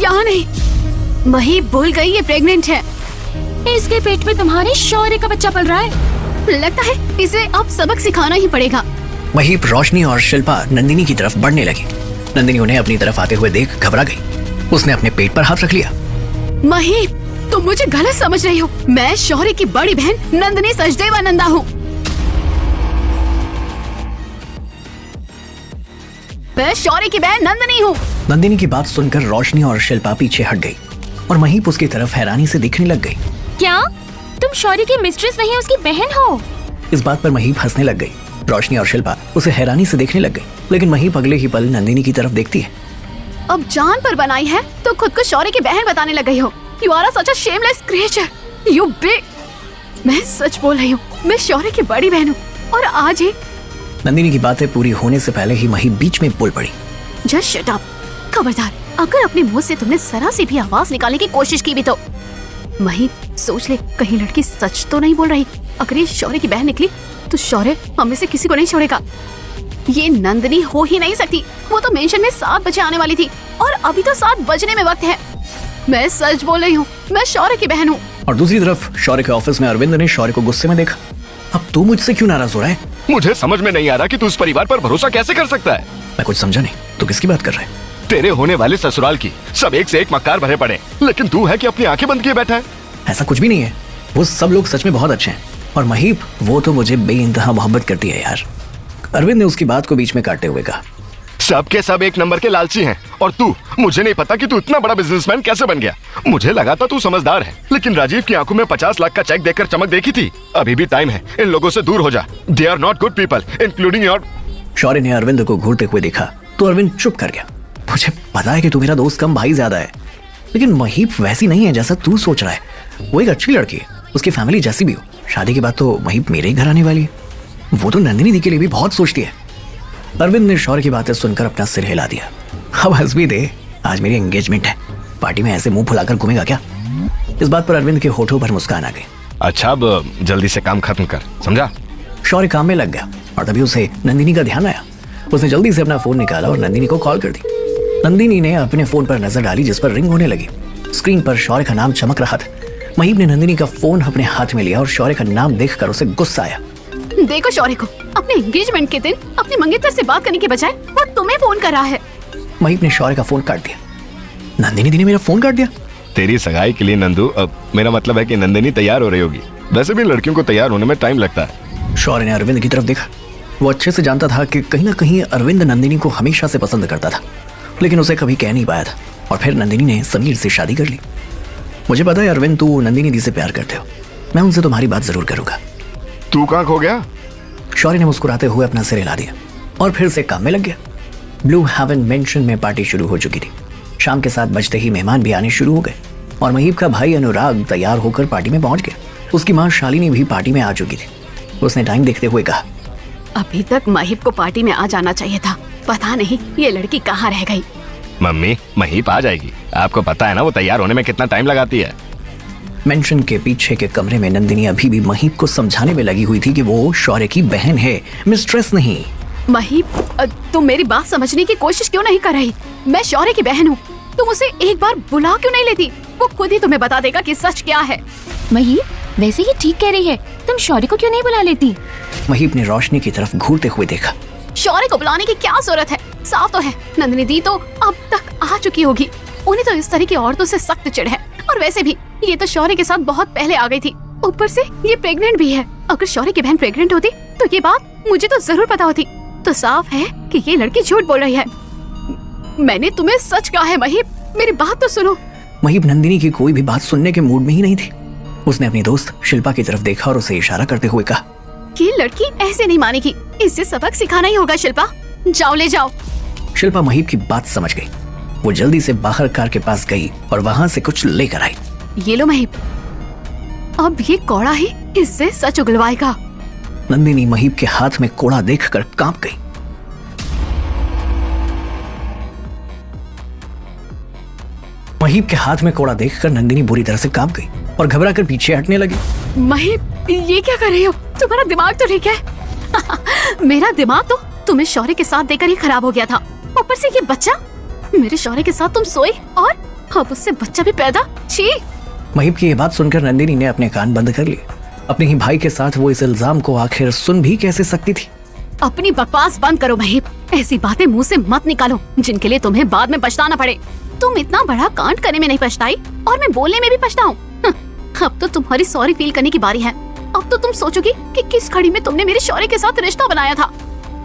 यहाँ नहीं, मही भूल गई ये प्रेग्नेंट है। इसके पेट में तुम्हारे शौर्य का बच्चा पल रहा है। लगता है इसे अब सबक सिखाना ही पड़ेगा। महीप, रोशनी और शिल्पा नंदिनी की तरफ बढ़ने लगी। नंदिनी उन्हें अपनी तरफ आते हुए देख घबरा गई। उसने अपने पेट पर हाथ रख लिया। मही, तुम मुझे गलत समझ रही हो। मैं शौर्य की बड़ी बहन नंदिनी सचदेवानंदा हूँ। मैं शौर्य की बहन नंदिनी हूँ। नंदिनी की बात सुनकर रोशनी और शिल्पा पीछे हट गई और महीप उसकी तरफ हैरानी से देखने लग गई। क्या तुम शौर्य की मिस्ट्रेस नहीं, उसकी बहन हो? इस बात पर महीप हंसने लग गई। रोशनी और शिल्पा उसे हैरानी से देखने लग गई, लेकिन महीप अगले ही पल नंदिनी की तरफ देखती है। अब जान पर बनाई है तो खुद को शौर्य की बहन बताने लग गई हो। You are such a shameless creature. You big. मैं सच बोल रही हूँ, मैं शौर्य की बड़ी बहन हूँ और आज ही। नंदिनी की बातें पूरी होने से पहले ही महीप बीच में बोल पड़ी। Just shut up. खबरदार, अगर अपने मुंह से तुमने जरा सी भी आवाज निकालने की कोशिश की भी तो। महीप, सोच ले, कहीं लड़की सच तो नहीं बोल रही। अगर ये शौर्य की बहन निकली तो शौर्य हम में से किसी को नहीं छोड़ेगा। ये नंदिनी हो ही नहीं सकती। वो तो मेंशन में 7 बजे आने वाली थी और अभी तो 7 बजने में वक्त है। मैं सच बोल रही हूँ, मैं शौर्य की बहन हूँ। और दूसरी तरफ शौर्य के ऑफिस में अरविंद ने शौर्य को गुस्से में देखा। अब तू मुझसे क्यों नाराज हो रहा है? मुझे समझ में नहीं आ रहा कि तू इस परिवार पर भरोसा कैसे कर सकता है। मैं कुछ समझा नहीं, तू किसकी बात कर रहा है? तेरे होने वाले ससुराल की सब एक से एक मक्कार भरे पड़े, लेकिन तू है कि अपनी आंखें बंद किए बैठा है। ऐसा कुछ भी नहीं है। वो सब लोग सच में बहुत अच्छे हैं और महीप, वो तो मुझे बेइंतहा मोहब्बत करती है यार। अरविंद ने उसकी बात को बीच में काटते हुए कहा। सब के सब एक नंबर के लालची हैं और तू, मुझे नहीं पता कि तू इतना बड़ा बिजनेसमैन कैसे बन गया। मुझे लगा था तू समझदार है, लेकिन राजीव की आंखों में 50 लाख का चेक देखकर चमक देखी थी। अभी भी टाइम है, इन लोगों से दूर हो जा। They are not good people, including your. Shaurya ने अरविंद को घूरते हुए देखा तो अरविंद चुप कर गया। मुझे पता है कि तू मेरा दोस्त कम, भाई ज्यादा है, लेकिन महीप वैसी नहीं है जैसा तू सोच रहा है। वो एक अच्छी लड़की है, उसकी फैमिली जैसी भी हो। शादी के बाद तो महीप मेरे ही घर आने वाली है। वो तो नंदिनी दी के लिए भी बहुत सोचती है। अरविंद ने शौर्य की बातें सुनकर अपना सिर हिला दिया। अब हंस भी दे, आज मेरी एंगेजमेंट है, पार्टी में ऐसे मुंह फुलाकर घूमेगा क्या? इस बात पर अरविंद के होठों पर मुस्कान आ गई। अच्छा, अब जल्दी से काम खत्म कर, समझा? शौर्य काम में लग गया और तभी उसे नंदिनी का ध्यान आया। उसने जल्दी से अपना फोन निकाला और नंदिनी को कॉल कर दी। नंदिनी ने अपने फोन पर नजर डाली जिस पर रिंग होने लगी। स्क्रीन पर शौर्य का नाम चमक रहा था। महीप ने नंदिनी का फोन अपने हाथ में लिया और शौर्य का नाम देखकर उसे गुस्सा आया। देखो शौर्य को, अपने एंगेजमेंट के दिन अपने मंगेतर से बात करने के बजाय वो तुम्हें फोन कर रहा है। महीप ने शौर्य का फोन काट दिया। नंदिनी दी ने मेरा फोन काट दिया। तेरी सगाई के लिए नंदू, अब मेरा मतलब है कि नंदिनी तैयार हो रही होगी। वैसे भी लड़कियों को तैयार होने में टाइम लगता है। शौर्य ने अरविंद की तरफ देखा। वो अच्छे से जानता था कि कहीं ना कहीं अरविंद नंदिनी को हमेशा से पसंद करता था, लेकिन उसे कभी कह नहीं पाया था। और फिर नंदिनी ने समीर से शादी कर ली। मुझे पता है अरविंद, तू नंदिनी दी से प्यार करते हो। मैं उनसे तुम्हारी बात जरूर करूंगा। तू कहाँ खो गया? शौर्य ने मुस्कुराते हुए अपना सिर हिला दिया और फिर से काम में लग गया। ब्लू हेवन मेंशन में पार्टी शुरू हो चुकी थी। शाम के 7 बजते ही मेहमान भी आने शुरू हो गए और महीप का भाई अनुराग तैयार होकर पार्टी में पहुंच गया। उसकी माँ शालिनी भी पार्टी में आ चुकी थी। उसने टाइम देखते हुए कहा, अभी तक महीप को पार्टी में आ जाना चाहिए था। पता नहीं ये लड़की कहाँ रह गई। मम्मी, महीप आ जाएगी। आपको पता है ना वो तैयार होने में कितना टाइम लगाती है। मेंशन के पीछे के कमरे में नंदिनी अभी भी महीप को समझाने में लगी हुई थी कि वो शौर्य की बहन है, मिस्ट्रेस नहीं। महीप, तुम मेरी बात समझने की कोशिश क्यों नहीं कर रही? मैं शौर्य की बहन हूँ। तुम उसे एक बार बुला क्यों नहीं लेती? वो खुद ही तुम्हें बता देगा कि सच क्या है। महीप, वैसे ही ठीक कह रही है, तुम शौर्य को क्यों नहीं बुला लेती? महीप ने रोशनी की तरफ घूरते हुए देखा। शौर्य को बुलाने की क्या जरूरत है? साफ तो है नंदिनी दी तो अब तक आ चुकी होगी। उन्हें तो इस तरह की औरतों से सख्त चिढ़ है। और वैसे भी ये तो शौर्य के साथ बहुत पहले आ गई थी। ऊपर से ये प्रेग्नेंट भी है। अगर शौर्य की बहन प्रेग्नेंट होती तो ये बात मुझे तो जरूर पता होती। तो साफ है कि ये लड़की झूठ बोल रही है। मैंने तुम्हें सच कहा है महीप, मेरी बात तो सुनो। महीप नंदिनी की कोई भी बात सुनने के मूड में ही नहीं थी। उसने अपनी दोस्त शिल्पा की तरफ देखा और उसे इशारा करते हुए कहा, ये लड़की ऐसे नहीं मानेगी। इसे सबक सिखाना ही होगा। शिल्पा, जाओ ले जाओ। शिल्पा महीप की बात समझ गई। वो जल्दी से बाहर कार के पास गई और वहाँ से कुछ लेकर आई। ये लो महीप, अब ये कौड़ा ही इससे सच उगलवाएगा। नंदिनी महीप के हाथ में कोड़ा देखकर कांप गई। महीप के हाथ में कोड़ा देखकर नंदिनी बुरी तरह से कांप गई और घबराकर पीछे हटने लगी। महीप, ये क्या कर रही हो? तुम्हारा दिमाग तो ठीक है? मेरा दिमाग तो तुम्हें शौर्य के साथ देकर ही खराब हो गया था। ऊपर से ये बच्चा, मेरे शौर्य के साथ तुम सोई और अब उससे बच्चा भी पैदा। छी! महीप की ये बात सुनकर नंदिनी ने अपने कान बंद कर लिए। अपने ही भाई के साथ वो इस इल्जाम को आखिर सुन भी कैसे सकती थी? अपनी बकवास बंद करो महीप। ऐसी बातें मुंह से मत निकालो जिनके लिए तुम्हें बाद में पछताना पड़े। तुम इतना बड़ा कांड करने में नहीं पछताई और मैं बोलने में भी पछताऊं। अब तो तुम्हारी सॉरी फील करने की बारी है। अब तो तुम सोचोगी कि किस खड़ी में तुमने मेरे शौर्य के साथ रिश्ता बनाया था।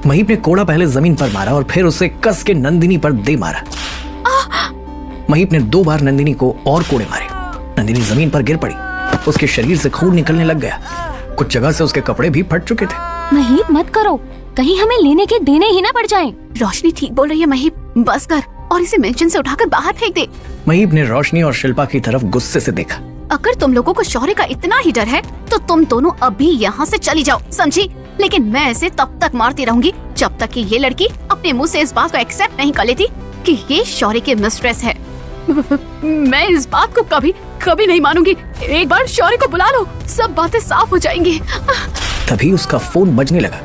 महीप ने कोड़ा पहले जमीन पर मारा और फिर उसे कस के नंदिनी पर दे मारा। महीप ने 2 बार नंदिनी को और कोड़े मारे। नंदिनी जमीन पर गिर पड़ी। उसके शरीर से खून निकलने लग गया। कुछ जगह से उसके कपड़े भी फट चुके थे। महीप, मत करो, कहीं हमें लेने के देने ही ना पड़ जाएं। रोशनी ठीक बोल रही है महीप, बस कर और इसे मेंशन से उठाकर बाहर फेंक दे। महीप ने रोशनी और शिल्पा की तरफ गुस्से से देखा। अगर तुम लोगों को शौर्य का इतना ही डर है तो तुम दोनों अभी यहाँ से चली जाओ, समझी? लेकिन मैं इसे तब तक मारती रहूंगी जब तक कि ये लड़की अपने मुंह से इस बात को एक्सेप्ट नहीं कर लेती कि ये शौर्य की मिस्ट्रेस है। मैं इस बात को कभी कभी नहीं मानूंगी। एक बार शौर्य को बुला लो, सब बातें साफ हो जाएंगी। तभी उसका फोन बजने लगा।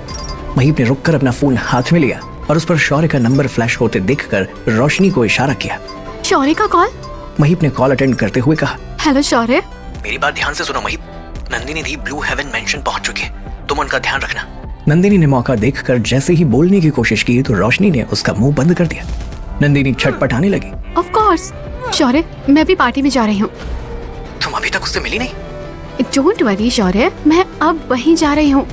महीप ने रुककर अपना फोन हाथ में लिया और उस पर शौर्य का नंबर फ्लैश होते देखकर रोशनी को इशारा किया। शौर्य का कॉल? महीप ने कॉल अटेंड करते हुए कहा, हेलो शौर्य। मेरी बात ध्यान से सुनो महीप, नंदिनी दी ब्लू हेवन मेंशन पहुंच चुकी है, तुम उनका ध्यान रखना। नंदिनी ने मौका देखकर जैसे ही बोलने की कोशिश की तो रोशनी ने उसका मुंह बंद कर दिया। नंदिनी छटपटाने लगी। ऑफ कोर्स शौर्य, मैं भी पार्टी में जा रही हूँ। तुम अभी तक उससे मिली नहीं? डोंट वरी शौर्य, मैं अब वहीं जा रही हूँ।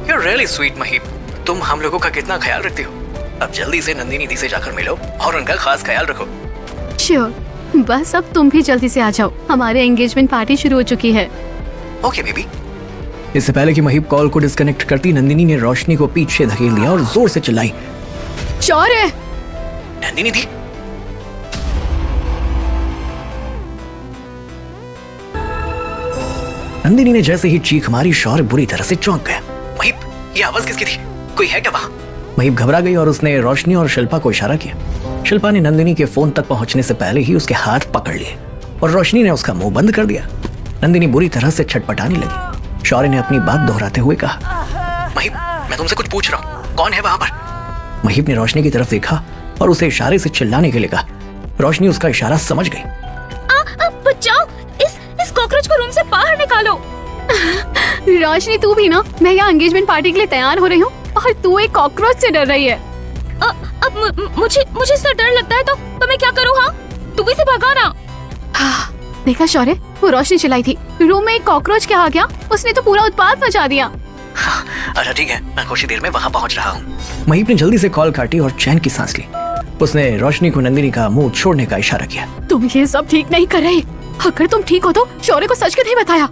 You're really sweet महीप, तुम हम लोगों का कितना ख्याल रखती हो। अब जल्दी से नंदिनी दी से जाकर मिलो और उनका खास ख्याल रखो। श्योर, बस अब तुम भी जल्दी से आ जाओ, हमारे एंगेजमेंट पार्टी शुरू हो चुकी है। Okay baby. इससे पहले कि महीप कॉल को डिस्कनेक्ट करती, नंदिनी ने रोशनी को पीछे धकेल दिया और जोर से चिल्लाई, शौर्य! नंदिनी दी। नंदिनी ने जैसे ही चीख मारी, शौर्य बुरी तरह से चौंक गया। महीप, ये आवाज किसकी थी? कोई है क्या वहाँ? महीप घबरा गई और उसने रोशनी और शिल्पा को इशारा किया। शिल्पा ने नंदिनी के फोन तक पहुंचने से पहले ही उसके हाथ पकड़ लिए और रोशनी ने उसका मुंह बंद कर दिया। नंदिनी बुरी तरह से छटपटाने लगी। शौर्य ने अपनी बात दोहराते हुए कहा, महीप, मैं तुमसे कुछ पूछ रहा हूँ, कौन है वहां पर? महीप ने रोशनी की तरफ देखा और उसे इशारे से चिल्लाने के लिए कहा। रोशनी उसका इशारा समझ गई। बचाओ, इस कॉकरोच को रूम से बाहर निकालो। रोशनी, तू भी ना? मैं यहाँ एंगेजमेंट पार्टी के लिए तैयार हो रही हूँ और तू एक कॉकरोच से डर रही है। अब मुझे इससे डर लगता है तो मैं क्या करूँ? हाँ, तू भी से भगा ना। देखा शौर्य, वो रोशनी चिल्लाई थी, रूम में एक कॉकरोच क्या आ गया, उसने तो पूरा उत्पात मचा दिया। अच्छा ठीक है, मैं कुछ ही देर में वहाँ पहुँच रहा हूँ। महीप ने जल्दी से कॉल काटी और चैन की सांस ली। उसने रोशनी को नंदिनी का मुंह छोड़ने का इशारा किया। तुम ये सब ठीक नहीं कर रहे। अगर तुम ठीक हो तो शौर्य को सच क्यों नहीं बताया?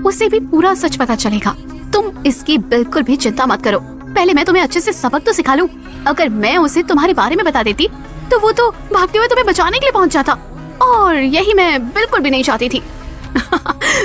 उसे भी पूरा सच पता चलेगा। तुम इसकी बिल्कुल भी चिंता मत करो। पहले मैं तुम्हें अच्छे से सबक तो सिखा लूं। अगर मैं उसे तुम्हारे बारे में बता देती तो वो तो भागते हुए तुम्हें बचाने के लिए पहुंच जाता, और यही मैं बिल्कुल भी नहीं चाहती थी।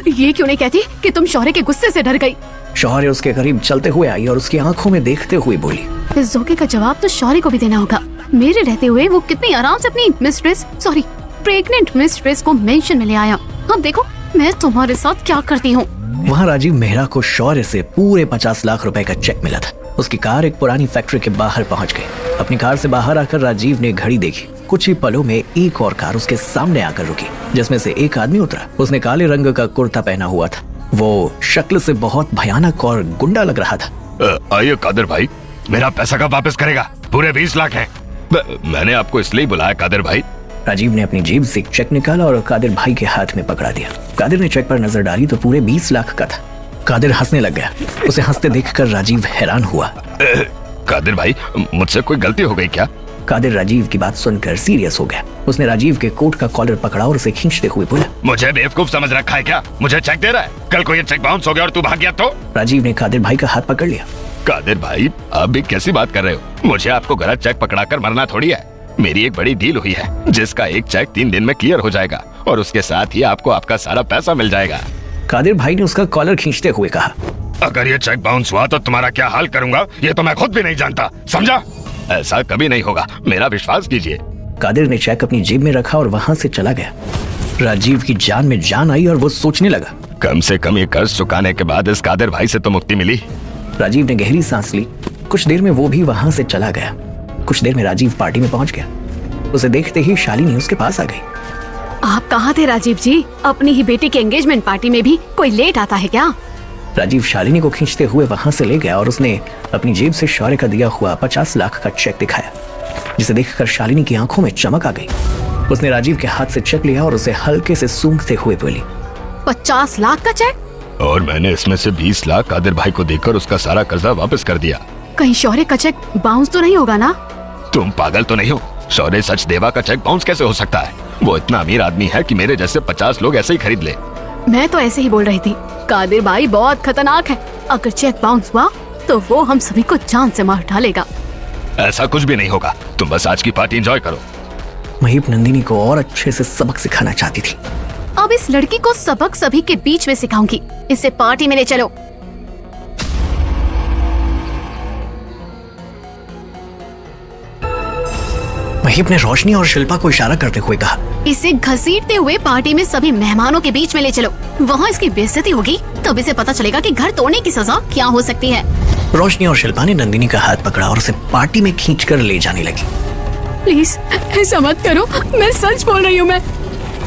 ये क्यों नहीं कहती कि तुम शौर्य के गुस्से से डर गई? शौर्य उसके करीब चलते हुए आई और उसकी आंखों में देखते हुए बोली, इस धोखे का जवाब तो शौर्य को भी देना होगा। मेरे रहते हुए वो कितनी आराम से अपनी प्रेग्नेंट मिस्ट्रेस को मेंशन में ले आया। अब देखो मैं तुम्हारे साथ क्या करती हूँ। वहाँ राजीव मेहरा को शौर्य से पूरे 50 लाख रुपए का चेक मिला था। उसकी कार एक पुरानी फैक्ट्री के बाहर पहुंच गई। अपनी कार से बाहर आकर राजीव ने घड़ी देखी। कुछ ही पलों में एक और कार उसके सामने आकर रुकी, जिसमें से एक आदमी उतरा। उसने काले रंग का कुर्ता पहना हुआ था। वो शक्ल से बहुत भयानक और गुंडा लग रहा था। आइए कादिर भाई, मेरा पैसा कब वापस करेगा? पूरे 20 लाख हैं। मैंने आपको इसलिए बुलाया कादिर भाई। राजीव ने अपनी जेब से चेक निकाला और कादिर भाई के हाथ में पकड़ा दिया। कादिर ने चेक पर नजर डाली तो पूरे 20 लाख का था। कादिर हंसने लग गया। उसे हंसते देखकर राजीव हैरान हुआ। कादिर भाई, मुझसे कोई गलती हो गई क्या? कादिर राजीव की बात सुनकर सीरियस हो गया। उसने राजीव के कोट का कॉलर पकड़ा और उसे खींचते हुए बोला, मुझे बेवकूफ समझ रखा है क्या? मुझे चेक दे रहा है? कल को ये चेक बाउंस हो गया और तू भाग गया तो? राजीव ने कादिर भाई का हाथ पकड़ लिया। कादिर भाई, आप भी कैसी बात कर रहे हो? मुझे आपको गलत चेक पकड़ाकर मरना थोड़ी है। मेरी एक बड़ी डील हुई है जिसका एक चेक 3 दिन में क्लियर हो जाएगा और उसके साथ ही आपको आपका सारा पैसा मिल जाएगा। कादिर भाई ने उसका कॉलर खींचते हुए कहा, अगर ये चेक बाउंस हुआ तो तुम्हारा क्या हाल करूंगा ये तो मैं खुद भी नहीं जानता, समझा? ऐसा कभी नहीं होगा, मेरा विश्वास कीजिए। कादिर ने चेक अपनी जेब में रखा और वहाँ से चला गया। राजीव की जान में जान आई और वो सोचने लगा, कम से कम ये कर्ज चुकाने के बाद इस कादिर भाई से तो मुक्ति मिली। राजीव ने गहरी सांस ली। कुछ देर में वो भी वहाँ से चला गया। कुछ देर में राजीव पार्टी में पहुंच गया। उसे देखते ही शालिनी उसके पास आ गई। आप कहाँ थे राजीव जी? अपनी ही बेटी की एंगेजमेंट पार्टी में भी कोई लेट आता है क्या? राजीव शालिनी को खींचते हुए वहां से ले गया और उसने अपनी जेब से शौर्य का दिया हुआ 50 लाख का चेक दिखाया, जिसे देखकर शालिनी की आंखों में चमक आ गई। उसने राजीव के हाथ से चेक लिया और उसे हल्के से सूंघते हुए बोली, 50 लाख का चेक? और मैंने इसमें से 20 लाख कादिर भाई को देकर उसका सारा कर्जा वापस कर दिया। कहीं शौर्य का चेक बाउंस तो नहीं होगा ना? तुम पागल तो नहीं हो? शौर्य सचदेवा का चेक बाउंस कैसे हो सकता है? वो इतना अमीर आदमी है कि मेरे जैसे 50 लोग ऐसे ही खरीद ले। मैं तो ऐसे ही बोल रही थी। कादिर भाई बहुत खतरनाक है। अगर चेक बाउंस हुआ तो वो हम सभी को जान से मार डालेगा। ऐसा कुछ भी नहीं होगा, तुम बस आज की पार्टी एंजॉय करो। महीप नंदिनी को और अच्छे से सबक सिखाना चाहती थी। अब इस लड़की को सबक सभी के बीच में सिखाऊंगी। इसे पार्टी में ले चलो। महीप ने रोशनी और शिल्पा को इशारा करते हुए कहा, इसे घसीटते हुए पार्टी में सभी मेहमानों के बीच में ले चलो। वहाँ इसकी बेइज्जती होगी तब इसे पता चलेगा कि घर तोड़ने की सजा क्या हो सकती है। रोशनी और शिल्पा ने नंदिनी का हाथ पकड़ा और उसे पार्टी में खींचकर ले जाने लगी। प्लीज ऐसा मत करो, मैं सच बोल रही हूँ। मैं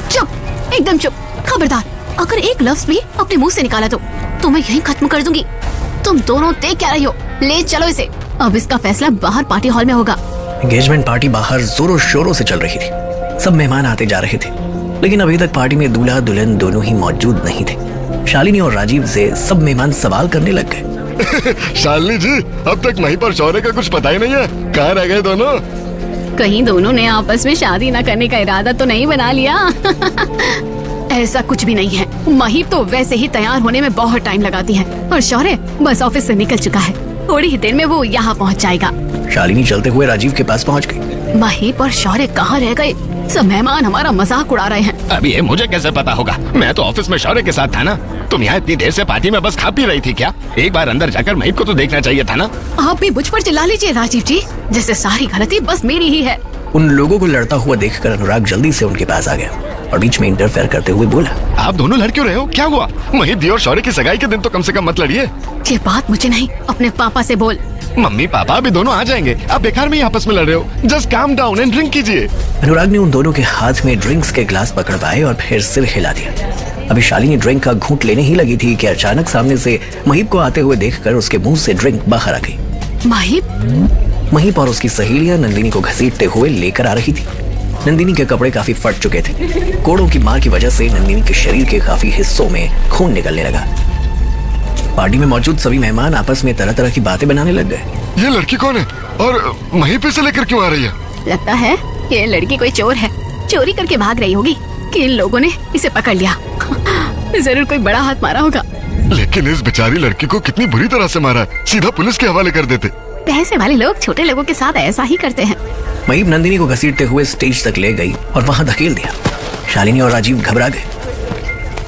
चुप, एकदम चुप। खबरदार, अगर एक लफ्ज भी अपने मुंह से निकाला तो मैं यहीं खत्म कर दूंगी। तुम दोनों देख क्या रही हो? ले चलो इसे। अब इसका फैसला बाहर पार्टी हॉल में होगा। एंगेजमेंट पार्टी बाहर जोरों शोरों से चल रही थी। सब मेहमान आते जा रहे थे, लेकिन अभी तक पार्टी में दूल्हा दुल्हन दोनों ही मौजूद नहीं थे। शालिनी और राजीव से सब मेहमान सवाल करने लग गए। शालिनी जी, अब तक मही पर शौर्य का कुछ पता ही नहीं है, कहाँ रह गए दोनों? कहीं दोनों ने आपस में शादी न करने का इरादा तो नहीं बना लिया? ऐसा कुछ भी नहीं है। महीप तो वैसे ही तैयार होने में बहुत टाइम लगाती है और शौर्य बस ऑफिस से निकल चुका है। थोड़ी ही देर में वो यहाँ पहुँच जाएगा। शालिनी चलते हुए राजीव के पास पहुँच गई। महीप और शौर्य कहाँ रह गए? सब मेहमान हमारा मजाक उड़ा रहे हैं। अभी ये मुझे कैसे पता होगा? मैं तो ऑफिस में शौर्य के साथ था ना। तुम यहाँ इतनी देर से पार्टी में बस खा पी रही थी क्या? एक बार अंदर जाकर महीप को तो देखना चाहिए था ना। आप भी मुझ पर चिल्ला लीजिए राजीव जी, जैसे सारी गलती बस मेरी ही है। उन लोगों को लड़ता हुआ देखकर अनुराग जल्दी से उनके पास आ गया और बीच में इंटरफेयर करते हुए बोला, आप दोनों लड़ क्यों रहे हो? क्या हुआ? महीप दी और शौर्य की सगाई के दिन तो कम से कम मत लड़िए। ये बात मुझे नहीं, अपने पापा से बोल। मम्मी पापा अभी दोनों आ जाएंगे, आप बेकार में ही आपस में लड़ रहे हो। Just calm down and drink कीजिए। अनुराग ने उन दोनों के हाथ में ड्रिंक्स के ग्लास पकड़वाए और फिर सिर हिला दिया। अभी शालिनी ड्रिंक का घूंट लेने ही लगी थी कि अचानक सामने से महीप को आते हुए देखकर उसके मुंह से ड्रिंक बाहर आ गई। महीप और उसकी सहेलियां नंदिनी को घसीटते हुए लेकर आ रही थी। नंदिनी के कपड़े काफी फट चुके थे। कोड़ों की मार की वजह से नंदिनी के शरीर के काफी हिस्सों में खून निकलने लगा। पार्टी में मौजूद सभी मेहमान आपस में तरह तरह की बातें बनाने लग गए। ये लड़की कौन है और महीप से लेकर क्यों आ रही है? लगता है ये लड़की कोई चोर है, चोरी करके भाग रही होगी कि इन लोगों ने इसे पकड़ लिया। जरूर कोई बड़ा हाथ मारा होगा। लेकिन इस बेचारी लड़की को कितनी बुरी तरह से मारा है, सीधा पुलिस के हवाले कर देते। पैसे वाले लोग छोटे लोगों के साथ ऐसा ही करते हैं। महीप नंदिनी को घसीटते हुए स्टेज तक ले गई और वहां धकेल दिया। शालिनी और राजीव घबरा गए।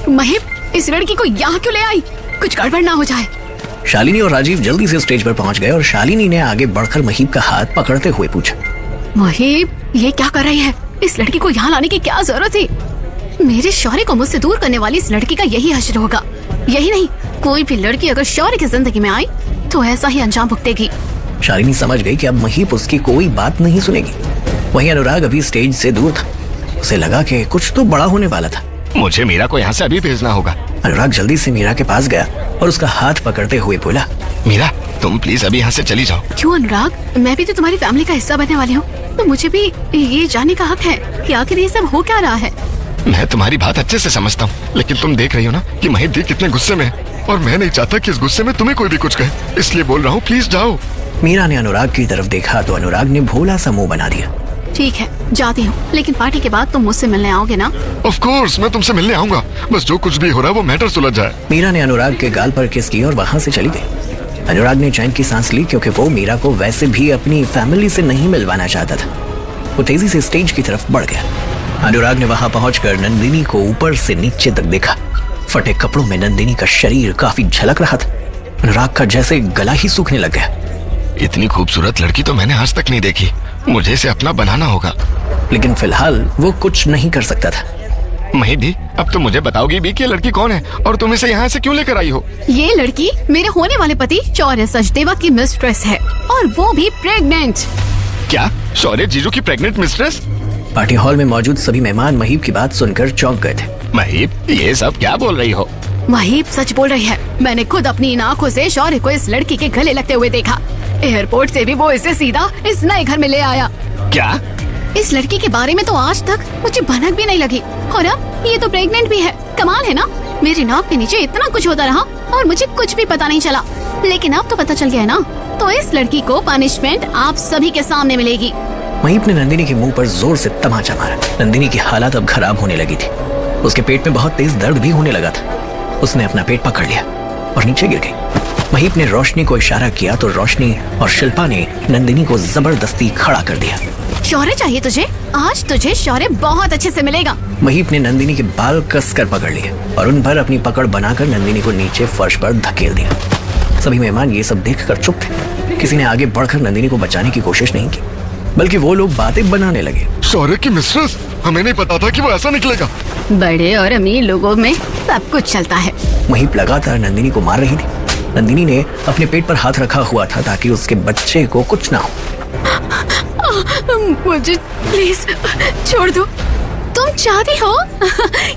महीप इस लड़की को यहाँ क्यों ले आई? कुछ गड़बड़ ना हो जाए। शालिनी और राजीव जल्दी से स्टेज पर पहुंच गए और शालिनी ने आगे बढ़कर महीप का हाथ पकड़ते हुए पूछा, महीप ये क्या कर रही है? इस लड़की को यहाँ लाने की क्या जरूरत थी? मेरे शौर्य को मुझसे दूर करने वाली इस लड़की का यही हश्र होगा। यही नहीं, कोई भी लड़की अगर शौर्य की जिंदगी में आई तो ऐसा ही अंजाम भुगतेगी। शालिनी समझ गई कि अब महीप उसकी कोई बात नहीं सुनेगी। वहीं अनुराग अभी स्टेज से दूर था। उसे लगा कि कुछ तो बड़ा होने वाला था। मुझे मीरा को यहाँ से अभी भेजना होगा। अनुराग जल्दी से मीरा के पास गया और उसका हाथ पकड़ते हुए बोला, मीरा तुम प्लीज अभी यहाँ से चली जाओ। क्यों अनुराग? मैं भी तो तुम्हारी फैमिली का हिस्सा बनने वाली हूँ, तो मुझे भी ये जानने का हक है कि आखिर ये सब हो क्या रहा है। मैं तुम्हारी बात अच्छे से समझता हूँ, लेकिन तुम देख रही हो ना कि महीप दी कितने गुस्से में है, और मैं नहीं चाहता कि इस गुस्से में तुम्हें कोई भी कुछ कहे, इसलिए बोल रहा हूँ प्लीज जाओ। मीरा ने अनुराग की तरफ देखा तो अनुराग ने भोला सा मुंह बना दिया। ठीक है जाती हूँ, लेकिन पार्टी के बाद तुम मुझसे मिलने आओगे ना? ऑफ कोर्स मैं तुमसे मिलने आऊंगा, बस जो कुछ भी हो रहा है वो मैटर सुलझ जाए। मीरा ने अनुराग के गाल पर किस की और वहां से चली गई। अनुराग ने चैन की सांस ली क्योंकि वो मीरा को वैसे भी अपनी फैमिली से नहीं मिलवाना चाहता था। वो तेजी से स्टेज की तरफ बढ़ गया। अनुराग ने वहां पहुंचकर नंदिनी को ऊपर से नीचे तक देखा। फटे कपड़ों में नंदिनी का शरीर काफी झलक रहा था। अनुराग का जैसे गला ही सूखने लग गया। इतनी खूबसूरत लड़की तो मैंने आज तक नहीं देखी, मुझे इसे अपना बनाना होगा। लेकिन फिलहाल वो कुछ नहीं कर सकता था। महीप दी अब तो मुझे बताओगी भी कि ये लड़की कौन है और तुम इसे यहाँ से क्यों लेकर आई हो? ये लड़की मेरे होने वाले पति शौर्य सचदेवा की मिस्ट्रेस है, और वो भी प्रेग्नेंट। क्या शौर्य जीजू की प्रेग्नेंट मिस्ट्रेस? पार्टी हॉल में मौजूद सभी मेहमान महीप की बात सुनकर चौंक गए थे। महीप ये सब क्या बोल रही हो? महीप सच बोल रही है। मैंने खुद अपनी इन आँखों से शौर्य को इस लड़की के गले लगते हुए देखा। एयरपोर्ट से भी वो इसे सीधा इस नए घर में ले आया। क्या? इस लड़की के बारे में तो आज तक मुझे भनक भी नहीं लगी, और अब ये तो प्रेग्नेंट भी है। कमाल है ना, मेरी नाक के नीचे इतना कुछ होता रहा और मुझे कुछ भी पता नहीं चला, लेकिन अब तो पता चल गया है ना, तो इस लड़की को पनिशमेंट आप सभी के सामने मिलेगी। महीप ने नंदिनी के मुंह पर जोर से तमाचा मारा। नंदिनी की हालत अब खराब होने लगी थी। उसके पेट में बहुत तेज दर्द भी होने लगा था। उसने अपना पेट पकड़ लिया और नीचे गिर गई। महीप ने रोशनी को इशारा किया तो रोशनी और शिल्पा ने नंदिनी को जबरदस्ती खड़ा कर दिया। शौर्य चाहिए तुझे? आज तुझे शौर्य बहुत अच्छे से मिलेगा। महीप ने नंदिनी के बाल कसकर पकड़ लिए और उन पर अपनी पकड़ बनाकर नंदिनी को नीचे फर्श पर धकेल दिया। सभी मेहमान ये सब देखकर चुप थे। किसी ने आगे बढ़कर नंदिनी को बचाने की कोशिश नहीं की, बल्कि वो लोग बातें बनाने लगे। शौर्य की मिस्ट्रेस? हमें नहीं पता था कि वो ऐसा निकलेगा। बड़े और अमीर लोगों में सब कुछ चलता है। महीप लगातार नंदिनी को मार रही थी। नंदिनी ने अपने पेट पर हाथ रखा हुआ था ताकि उसके बच्चे को कुछ ना हो। मुझे प्लीज छोड़ दो। तुम चाहती हो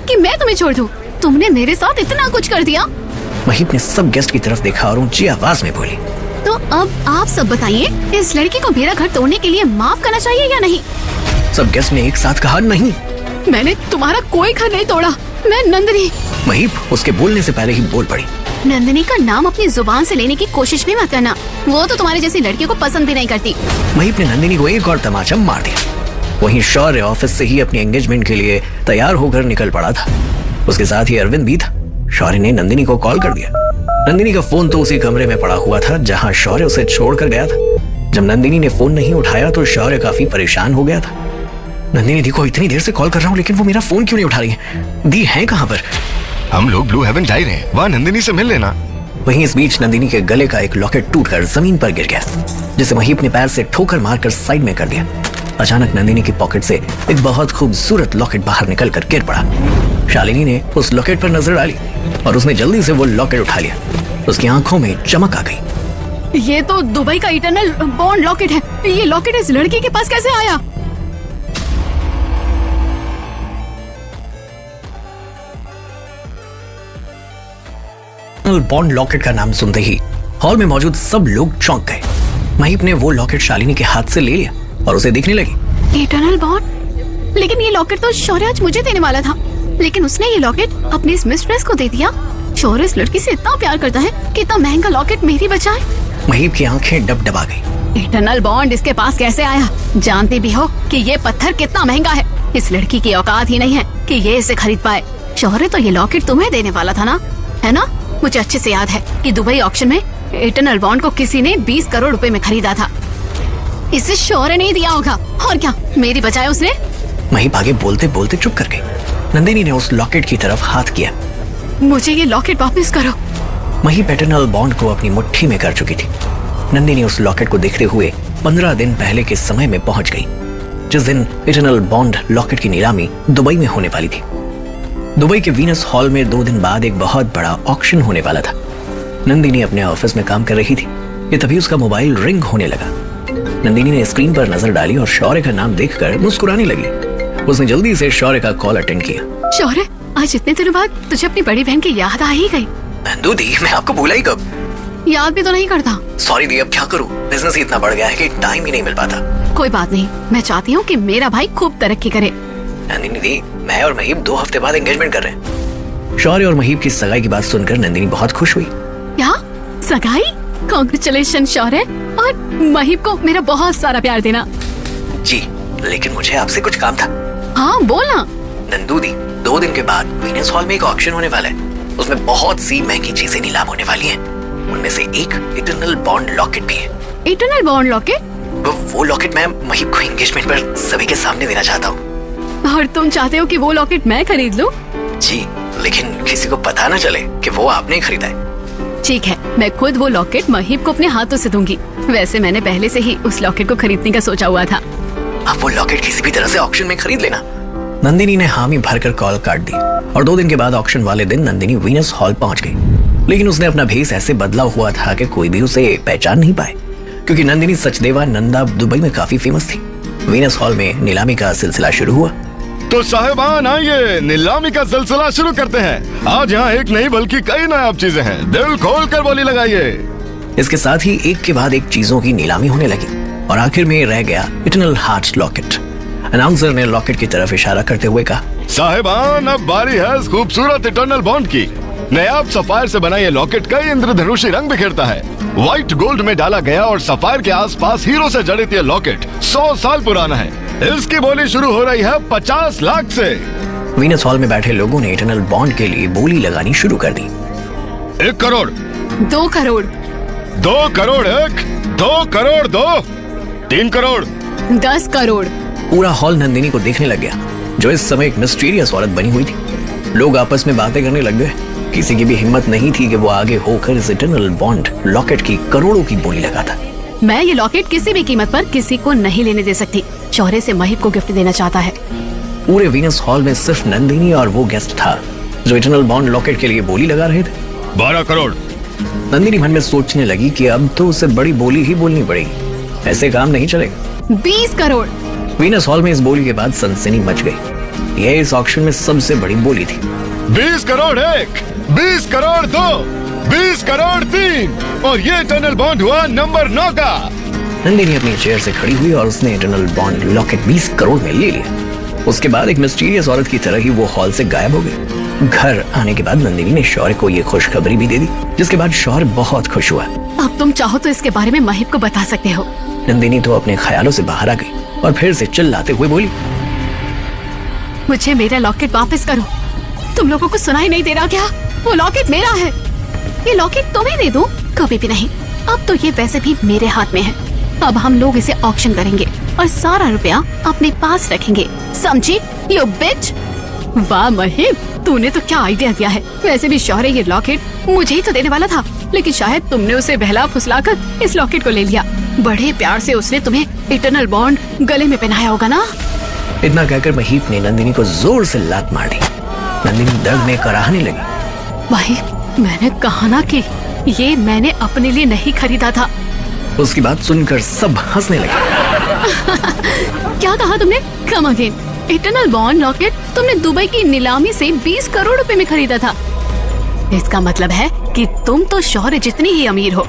कि मैं तुम्हें छोड़ दूं? तुमने मेरे साथ इतना कुछ कर दिया। महीप ने सब गेस्ट की तरफ देखा और ऊंची आवाज में बोली, तो अब आप सब बताइए, इस लड़की को मेरा घर तोड़ने के लिए माफ करना चाहिए या नहीं? सब गेस्ट ने एक साथ कहा, नहीं। मैंने तुम्हारा कोई घर नहीं तोड़ा। मैं नंदिनी। महीप उसके बोलने से पहले ही बोल पड़ी, नंदिनी का नाम अपनी जुबान से लेने की कोशिश भी मत करना। वो तो तुम्हारी जैसी लड़कियों को पसंद भी नहीं करती। महीप ने नंदिनी को एक और तमाचा मार दिया। वहीं शौर्य ऑफिस से ही अपनी एंगेजमेंट के लिए तैयार होकर निकल पड़ा था। उसके साथ ही अरविंद भी था। शौर्य ने नंदिनी को कॉल कर दिया। नंदिनी का फोन तो उसी कमरे में पड़ा हुआ था जहां शौर्य उसे छोड़कर गया था। जब नंदिनी ने फोन नहीं उठाया तो शौर्य काफी परेशान हो गया था। नंदिनी दी को इतनी देर से कॉल कर रहा हूँ, लेकिन वो मेरा फोन क्यों नहीं उठा रही है? दी है कहाँ पर? हम लोग ब्लू हेवन जा रहे हैं, वहाँ नंदिनी से मिल लेना। वहीं इस बीच नंदिनी के गले का एक लॉकेट टूटकर जमीन पर गिर गया, जिसे महीप ने पैर से ठोकर मारकर साइड में कर दिया। अचानक नंदिनी की पॉकेट से एक बहुत खूबसूरत लॉकेट बाहर निकलकर गिर पड़ा। शालिनी ने उस लॉकेट पर नजर डाली और उसने जल्दी से वो लॉकेट उठा लिया। उसकी आंखों में चमक आ गई। ये तो दुबई का इटरनल बॉन्ड लॉकेट है। ये लॉकेट इस लड़की के पास कैसे आया? बॉन्ड लॉकेट का नाम सुनते ही हॉल में मौजूद सब लोग चौंक गए। महीप ने वो लॉकेट शालिनी के हाथ से ले लिया और उसे देखने लगी। Eternal bond? लेकिन ये लॉकेट तो शौर्य आज मुझे देने वाला था, लेकिन उसने ये लॉकेट अपनी इस मिस्ट्रेस को दे दिया। शौर्य इस लड़की से इतना प्यार करता है कि इतना महंगा लॉकेट मेरी बचाए। महीप की आंखें डबडबा गई। इटरनल बॉन्ड इसके पास कैसे आया? जानती भी हो कि ये पत्थर कितना महंगा है। इस लड़की की औकात ही नहीं है कि ये इसे खरीद पाए। शौर्य तो ये लॉकेट तुम्हें देने वाला था ना, है ना? मुझे अच्छे से याद है कि दुबई ऑक्शन में इटरनल बॉन्ड को किसी ने 20 करोड़ रुपए में खरीदा था। इसे शौर्य नहीं दिया होगा, और क्या मेरी बजाय उसने। महीप आगे बोलते बोलते चुप कर गई। नंदिनी ने उस लॉकेट की तरफ हाथ किया। मुझे ये लॉकेट वापस करो। महीप इटर्नल बॉन्ड को अपनी मुट्ठी में कर चुकी थी। नंदिनी उस लॉकेट को देखते हुए 15 दिन पहले के समय में पहुंच गई, जिस दिन इटर्नल बॉन्ड लॉकेट की नीलामी दुबई में होने वाली थी। दुबई के वीनस हॉल में 2 दिन बाद एक बहुत बड़ा ऑक्शन होने वाला था। नंदिनी अपने ऑफिस में काम कर रही थी कि तभी उसका मोबाइल रिंग होने लगा। नंदिनी ने स्क्रीन पर नजर डाली और शौर्य का नाम देखकर मुस्कुराने लगी। उसने जल्दी से शौर्य का कॉल अटेंड किया। शौर्य, आज इतने दिनों बाद तुझे अपनी बड़ी बहन की याद आ ही गई। नंदू दी, मैं आपको भूला ही कब। याद भी तो नहीं करता। सॉरी दी, अब क्या करूं, बिजनेस ही इतना बढ़ गया है कि टाइम ही नहीं मिल पाता। कोई बात नहीं, मैं चाहती हूँ कि मेरा भाई खूब तरक्की करे। नंदिनी दी, मैं और महीप 2 हफ्ते बाद एंगेजमेंट कर रहे हैं। शौर्य और महीप की सगाई की बात सुनकर नंदिनी बहुत खुश हुई। क्या सगाई? कांग्रेचुलेशन शौर्य, और महीप को मेरा बहुत सारा प्यार देना। जी, लेकिन मुझे आपसे कुछ काम था। हाँ बोलना। नंदू दी, 2 दिन के बाद वीनस हॉल में एक ऑक्शन होने वाला है। उसमें बहुत सी महंगी चीजें नीलाम होने वाली हैं। उनमें से एक इटर्नल बॉन्ड लॉकेट भी है। Eternal bond locket? वो लॉकेट मैं महीप को एंगेजमेंट पर सभी के सामने देना चाहता हूँ। और तुम चाहते हो कि वो लॉकेट मैं खरीद लूं? जी, लेकिन किसी को पता न चले कि वो आपने खरीदा है। ठीक है, मैं खुद वो लॉकेट महीप को अपने हाथों से दूंगी। वैसे मैंने पहले से ही उस लॉकेट को खरीदने का सोचा हुआ था। आप वो लॉकेट किसी भी तरह से ऑक्शन में खरीद लेना। नंदिनी ने हामी भरकर कॉल काट दी और 2 दिन के बाद ऑक्शन वाले दिन नंदिनी वीनस हॉल पहुंच गई। लेकिन उसने अपना भेस ऐसे बदला हुआ था कि कोई भी उसे पहचान नहीं पाए, क्योंकि नंदिनी सचदेवा नंदा दुबई में काफी फेमस थी। वीनस हॉल में नीलामी का सिलसिला शुरू हुआ। तो साहिबान आइए, नीलामी का सिलसिला शुरू करते हैं। आज यहाँ एक नहीं बल्कि कई नायाब चीजें हैं, दिल खोल कर बोली लगाइए। इसके साथ ही एक के बाद एक चीजों की नीलामी होने लगी और आखिर में रह गया इटर्नल हार्ट लॉकेट। अनाउंसर ने लॉकेट की तरफ इशारा करते हुए कहा, साहिबान अब बारी है इस खूबसूरत इटर्नल बॉन्ड की। नायाब सफायर से बना ये लॉकेट कई इंद्रधनुषी रंग बिखेरता है। व्हाइट गोल्ड में डाला गया और सफायर के आसपास हीरो से जड़ित ये लॉकेट 100 साल पुराना है। इसकी बोली शुरू हो रही है 50 लाख से। वीनस हॉल में बैठे लोगों ने इटर्नल बॉन्ड के लिए बोली लगानी शुरू कर दी। 1 करोड़, 2 करोड़, 2 करोड़ 1, 2 करोड़ 2, 3 करोड़, 10 करोड़। पूरा हॉल नंदिनी को देखने लग गया, जो इस समय एक मिस्टीरियस औरत बनी हुई थी। लोग आपस में बातें करने लग गए। किसी की भी हिम्मत नहीं थी कि वो आगे होकर इस इटर्नल बॉन्ड लॉकेट की करोड़ों की बोली लगाता। मैं ये लॉकेट किसी भी कीमत पर किसी को नहीं लेने दे सकती। शौर्य से महीप को गिफ्ट देना चाहता है। पूरे वीनस हॉल में सिर्फ नंदिनी और वो गेस्ट था जो इटर्नल बॉन्ड लॉकेट के लिए बोली लगा रहे थे। 12 करोड़। नंदिनी मन में सोचने लगी कि अब तो उसे बड़ी बोली ही बोलनी पड़ेगी, ऐसे काम नहीं चलेगा। 20 करोड़। वीनस हॉल में इस बोली के बाद सनसनी मच गई। यह इस ऑक्शन में सबसे बड़ी बोली थी। 20 करोड़ 1, 20 करोड़ 2, 20 करोड़ 3 और ये इटर्नल बॉन्ड हुआ नंबर 9 का। नंदिनी अपनी चेयर से खड़ी हुई और उसने इटर्नल बॉन्ड लॉकेट 20 करोड़ में ले लिया। उसके बाद एक मिस्टीरियस औरत की तरह ही वो हॉल से गायब हो गई। घर आने के बाद नंदिनी ने शौर्य को ये खुशखबरी भी दे दी, जिसके बाद शौर्य बहुत खुश हुआ। अब तुम चाहो तो इसके बारे में महीप को बता सकते हो। नंदिनी तो अपने ख्यालों से बाहर आ गई और फिर से चिल्लाते हुए बोली, मुझे मेरा लॉकेट वापस करो। तुम लोगों को सुनाई नहीं दे रहा क्या? वो लॉकेट मेरा है। ये लॉकेट तुम्हें दे दूं? कभी भी नहीं। अब तो ये वैसे भी मेरे हाथ में है। अब हम लोग इसे ऑक्शन करेंगे और सारा रुपया अपने पास रखेंगे, समझी? यू बिच। वाह महीप, तूने तो क्या आइडिया दिया है। वैसे भी शौर्य ये लॉकेट मुझे ही तो देने वाला था, लेकिन शायद तुमने उसे बहला फुसलाकर इस लॉकेट को ले लिया। बड़े प्यार से उसने तुम्हें इटर्नल बॉन्ड गले में पहनाया होगा ना? इतना कहकर महीप ने नंदिनी को जोर से लात मार दी। नंदिनी दर्द में कराहने लगी। महीप, मैंने कहा ना कि ये मैंने अपने लिए नहीं खरीदा था। उसकी बात सुनकर सब हंसने लगे। क्या कहा तुमने? Come again. Eternal bond locket तुमने दुबई की नीलामी से 20 करोड़ रुपए में खरीदा था। इसका मतलब है कि तुम तो शौर्य जितनी ही अमीर हो।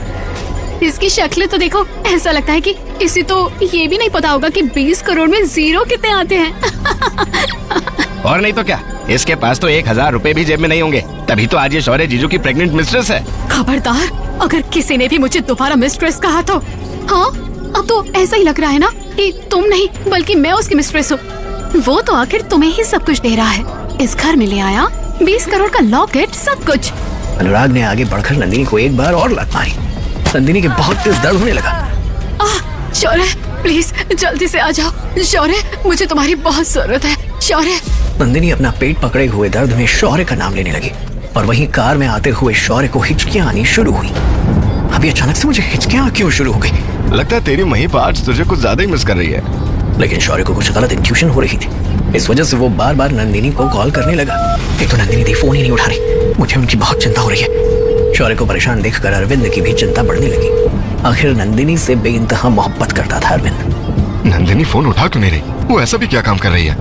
इसकी शक्ल तो देखो, ऐसा लगता है कि इसे तो ये भी नहीं पता होगा कि 20 करोड़ में जीरो कितने आते हैं। और नहीं तो क्या, इसके पास तो 1000 रुपए भी जेब में नहीं होंगे, तभी तो आज ये शौर्य जीजू की प्रेग्नेंट मिस्ट्रेस है। खबरदार, अगर किसी ने भी मुझे दोबारा मिस्ट्रेस कहा तो। हाँ, अब तो ऐसा ही लग रहा है ना कि तुम नहीं बल्कि मैं उसकी मिस्ट्रेस हूँ। वो तो आखिर तुम्हें ही सब कुछ दे रहा है। इस घर में ले आया 20 करोड़ का लॉकेट, सब कुछ। अनुराग ने आगे बढ़कर नंदिनी को एक बार और लात मारी। नंदिनी के बहुत तेज दर्द होने लगा। शौर्य, प्लीज जल्दी से आ जाओ। शौर्य, मुझे तुम्हारी बहुत जरूरत है। शौर्य। नंदिनी अपना पेट पकड़े हुए दर्द में शौर्य का नाम लेने लगी और वहीं कार में आते हुए शौर्य को हिचकियां आनी शुरू हुई। अभी अचानक से मुझे हिचकियां क्यों शुरू हो गई? लगता है तेरी महिप आज तुझे कुछ ज्यादा ही मिस कर रही है। लेकिन शौर्य को कुछ गलत इंट्यूशन हो रही थी। इस वजह से वो बार बार नंदिनी को कॉल करने लगा। एक तो नंदिनी दी फोन ही नहीं उठा रही। मुझे उनकी बहुत चिंता हो रही है। शौर्य को परेशान देखकर अरविंद की भी चिंता बढ़ने लगी। आखिर नंदिनी से बेइंतहा मोहब्बत करता था अरविंद। नंदिनी फोन उठा क्यों नहीं रही? वो ऐसा भी क्या काम कर रही है?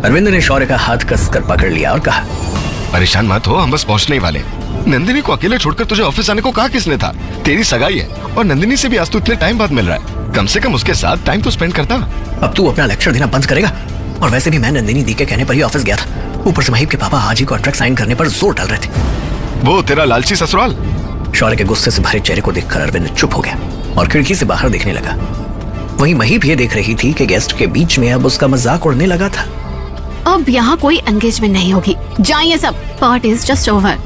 अरविंद ने शौर्य का हाथ कसकर पकड़ लिया और कहा, परेशान मत हो, हम बस पहुंचने ही वाले। नंदिनी को अकेले छोड़कर तुझे ऑफिस आने को कहा किसने था? तेरी सगाई है और नंदिनी से भी आज तो इतने टाइम बाद मिल रहा है। कम से कम उसके साथ टाइम तो स्पेंड करता। अब तू अपना लेक्चर देना बंद करेगा? और वैसे भी मैं नंदिनी दी के कहने पर ही ऑफिस गया था। ऊपर से महिप के पापा आज ही कॉन्ट्रैक्ट साइन करने पर जोर डाल रहे थे। वो तेरा लालची ससुराल। शौर्य के गुस्से से भरे चेहरे को देखकर अरविंद चुप हो गया और खिड़की से बाहर देखने लगा। वहीं महिप ये देख रही थी कि गेस्ट के बीच में अब उसका मजाक उड़ने लगा था। अब यहाँ कोई एंगेजमेंट नहीं होगी। जाइए सब, पार्टी इज जस्ट ओवर।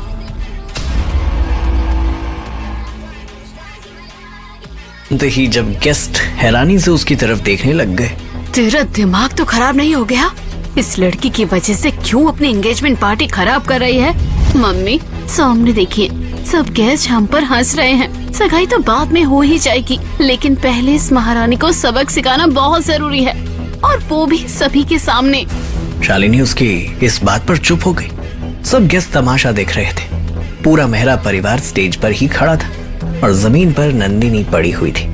तो ही जब गेस्ट हैरानी से उसकी तरफ देखने लग गए। तेरा दिमाग तो खराब नहीं हो गया? इस लड़की की वजह से क्यों अपनी एंगेजमेंट पार्टी खराब कर रही है? मम्मी, सामने देखिए, सब गेस्ट हम पर हंस रहे हैं। सगाई तो बाद में हो ही जाएगी, लेकिन पहले इस महारानी को सबक सिखाना बहुत जरूरी है, और वो भी सभी के सामने। शालिनी उसकी इस बात पर चुप हो गई। सब गेस्ट तमाशा देख रहे थे। पूरा मेहरा परिवार स्टेज पर ही खड़ा था और जमीन पर नंदिनी पड़ी हुई थी।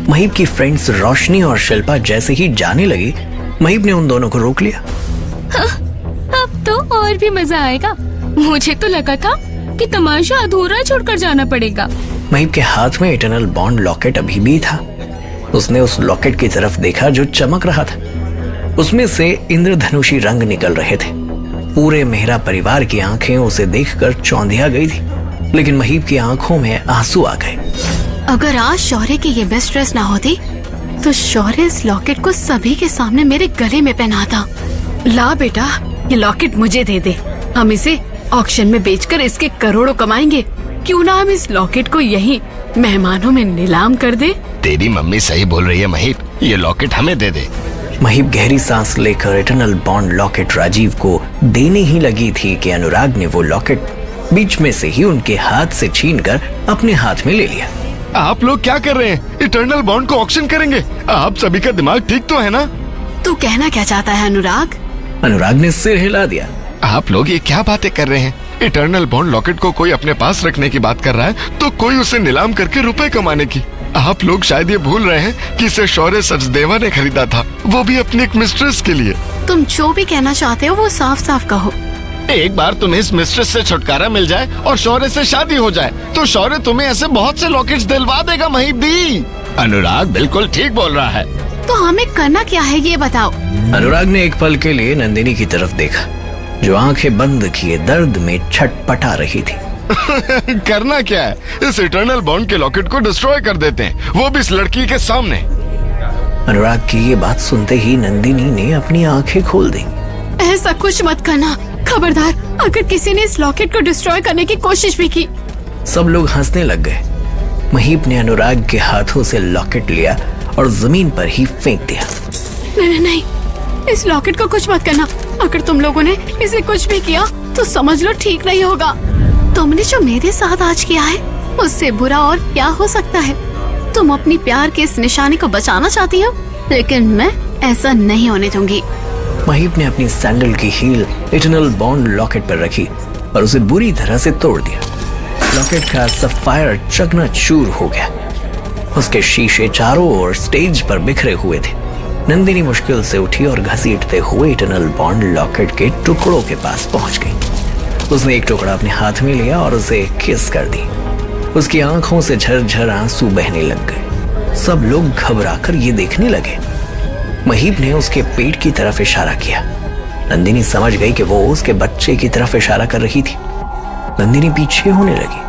महिप की फ्रेंड्स रोशनी और शिल्पा जैसे ही जाने लगी, महिप ने उन दोनों को रोक लिया। अब तो और भी मजा आएगा। मुझे तो लगा था कि तमाशा अधूरा छोड़कर जाना पड़ेगा। महिप के हाथ में इटर्नल बॉन्ड लॉकेट अभी भी था। उसने उस लॉकेट की तरफ देखा जो चमक रहा था। उसमें से इंद्रधनुषी रंग निकल रहे थे। पूरे मेहरा परिवार की आंखें उसे देखकर चौंधिया गई थी, लेकिन महिप की आंखों में आंसू आ गए। अगर आज शौर्य की ये बेस्ट ड्रेस ना होती तो शौर्य इस लॉकेट को सभी के सामने मेरे गले में पहनाता। ला बेटा, ये लॉकेट मुझे दे दे। हम इसे ऑक्शन में बेचकर इसके करोड़ों कमाएंगे। क्यों ना हम इस लॉकेट को यहीं मेहमानों में नीलाम कर दे? तेरी मम्मी सही बोल रही है महिप, ये लॉकेट हमें दे दे। महिप गहरी सांस लेकर इटर्नल बॉन्ड लॉकेट राजीव को देने ही लगी थी कि अनुराग ने वो लॉकेट बीच में से ही उनके हाथ से छीनकर अपने हाथ में ले लिया। आप लोग क्या कर रहे हैं? इटर्नल बॉन्ड को ऑक्शन करेंगे? आप सभी का दिमाग ठीक तो है ना? तू कहना क्या चाहता है अनुराग? अनुराग ने सिर हिला दिया। आप लोग ये क्या बातें कर रहे हैं? इटर्नल बॉन्ड लॉकेट को कोई अपने पास रखने की बात कर रहा है तो कोई उसे नीलाम करके रुपए कमाने की। आप लोग शायद ये भूल रहे हैं कि इसे शौर्य सचदेवा ने खरीदा था, वो भी अपनी एक मिस्ट्रेस के लिए। तुम जो भी कहना चाहते हो वो साफ साफ कहो। एक बार तुम्हें इस मिस्ट्रेस से छुटकारा मिल जाए और शौर्य से शादी हो जाए तो शौर्य तुम्हें ऐसे बहुत से लॉकेट्स दिलवा देगा महिप दी। अनुराग बिल्कुल ठीक बोल रहा है। तो हमें करना क्या है ये बताओ। अनुराग ने एक पल के लिए नंदिनी की तरफ देखा, जो आंखें बंद किए दर्द में छटपटा रही थी। करना क्या है? इस इटर्नल बॉन्ड के लॉकेट को डिस्ट्रॉय कर देते हैं, वो भी इस लड़की के सामने। अनुराग की ये बात सुनते ही नंदिनी ने अपनी आंखें खोल दी। ऐसा कुछ मत करना, खबरदार। अगर किसी ने इस लॉकेट को डिस्ट्रॉय करने की कोशिश भी की। सब लोग हंसने लग गए। महिप ने अनुराग के हाथों से लॉकेट लिया और जमीन पर ही फेंक दिया। नहीं नहीं, इस लॉकेट को कुछ मत करना। अगर तुम लोगों ने इसे कुछ भी किया तो समझ लो ठीक नहीं होगा। तुमने जो मेरे साथ आज किया है उससे बुरा और क्या हो सकता है? तुम अपनी प्यार के इस निशानी को बचाना चाहती हो, लेकिन मैं ऐसा नहीं होने दूंगी। महिप ने अपनी सैंडल की हील इटर्नल बॉन्ड लॉकेट पर रखी और उसे बुरी तरह से तोड़ दिया। लॉकेट का सफायर चकनाचूर हो गया। उसके शीशे चारों ओर स्टेज पर बिखरे हुए थे। नंदिनी मुश्किल से उठी और घसीटते हुए इटर्नल बॉन्ड लॉकेट के टुकड़ों के पास पहुंच गई। उसने एक टुकड़ा अपने हाथ में लिया और उसे किस कर दी। उसकी आंखों से झरझर आंसू बहने लग गए। सब लोग घबराकर ये देखने लगे। महिप ने उसके पेट की तरफ इशारा किया। नंदिनी समझ गई कि वो उसके बच्चे की तरफ इशारा कर रही थी। नंदिनी पीछे होने लगी।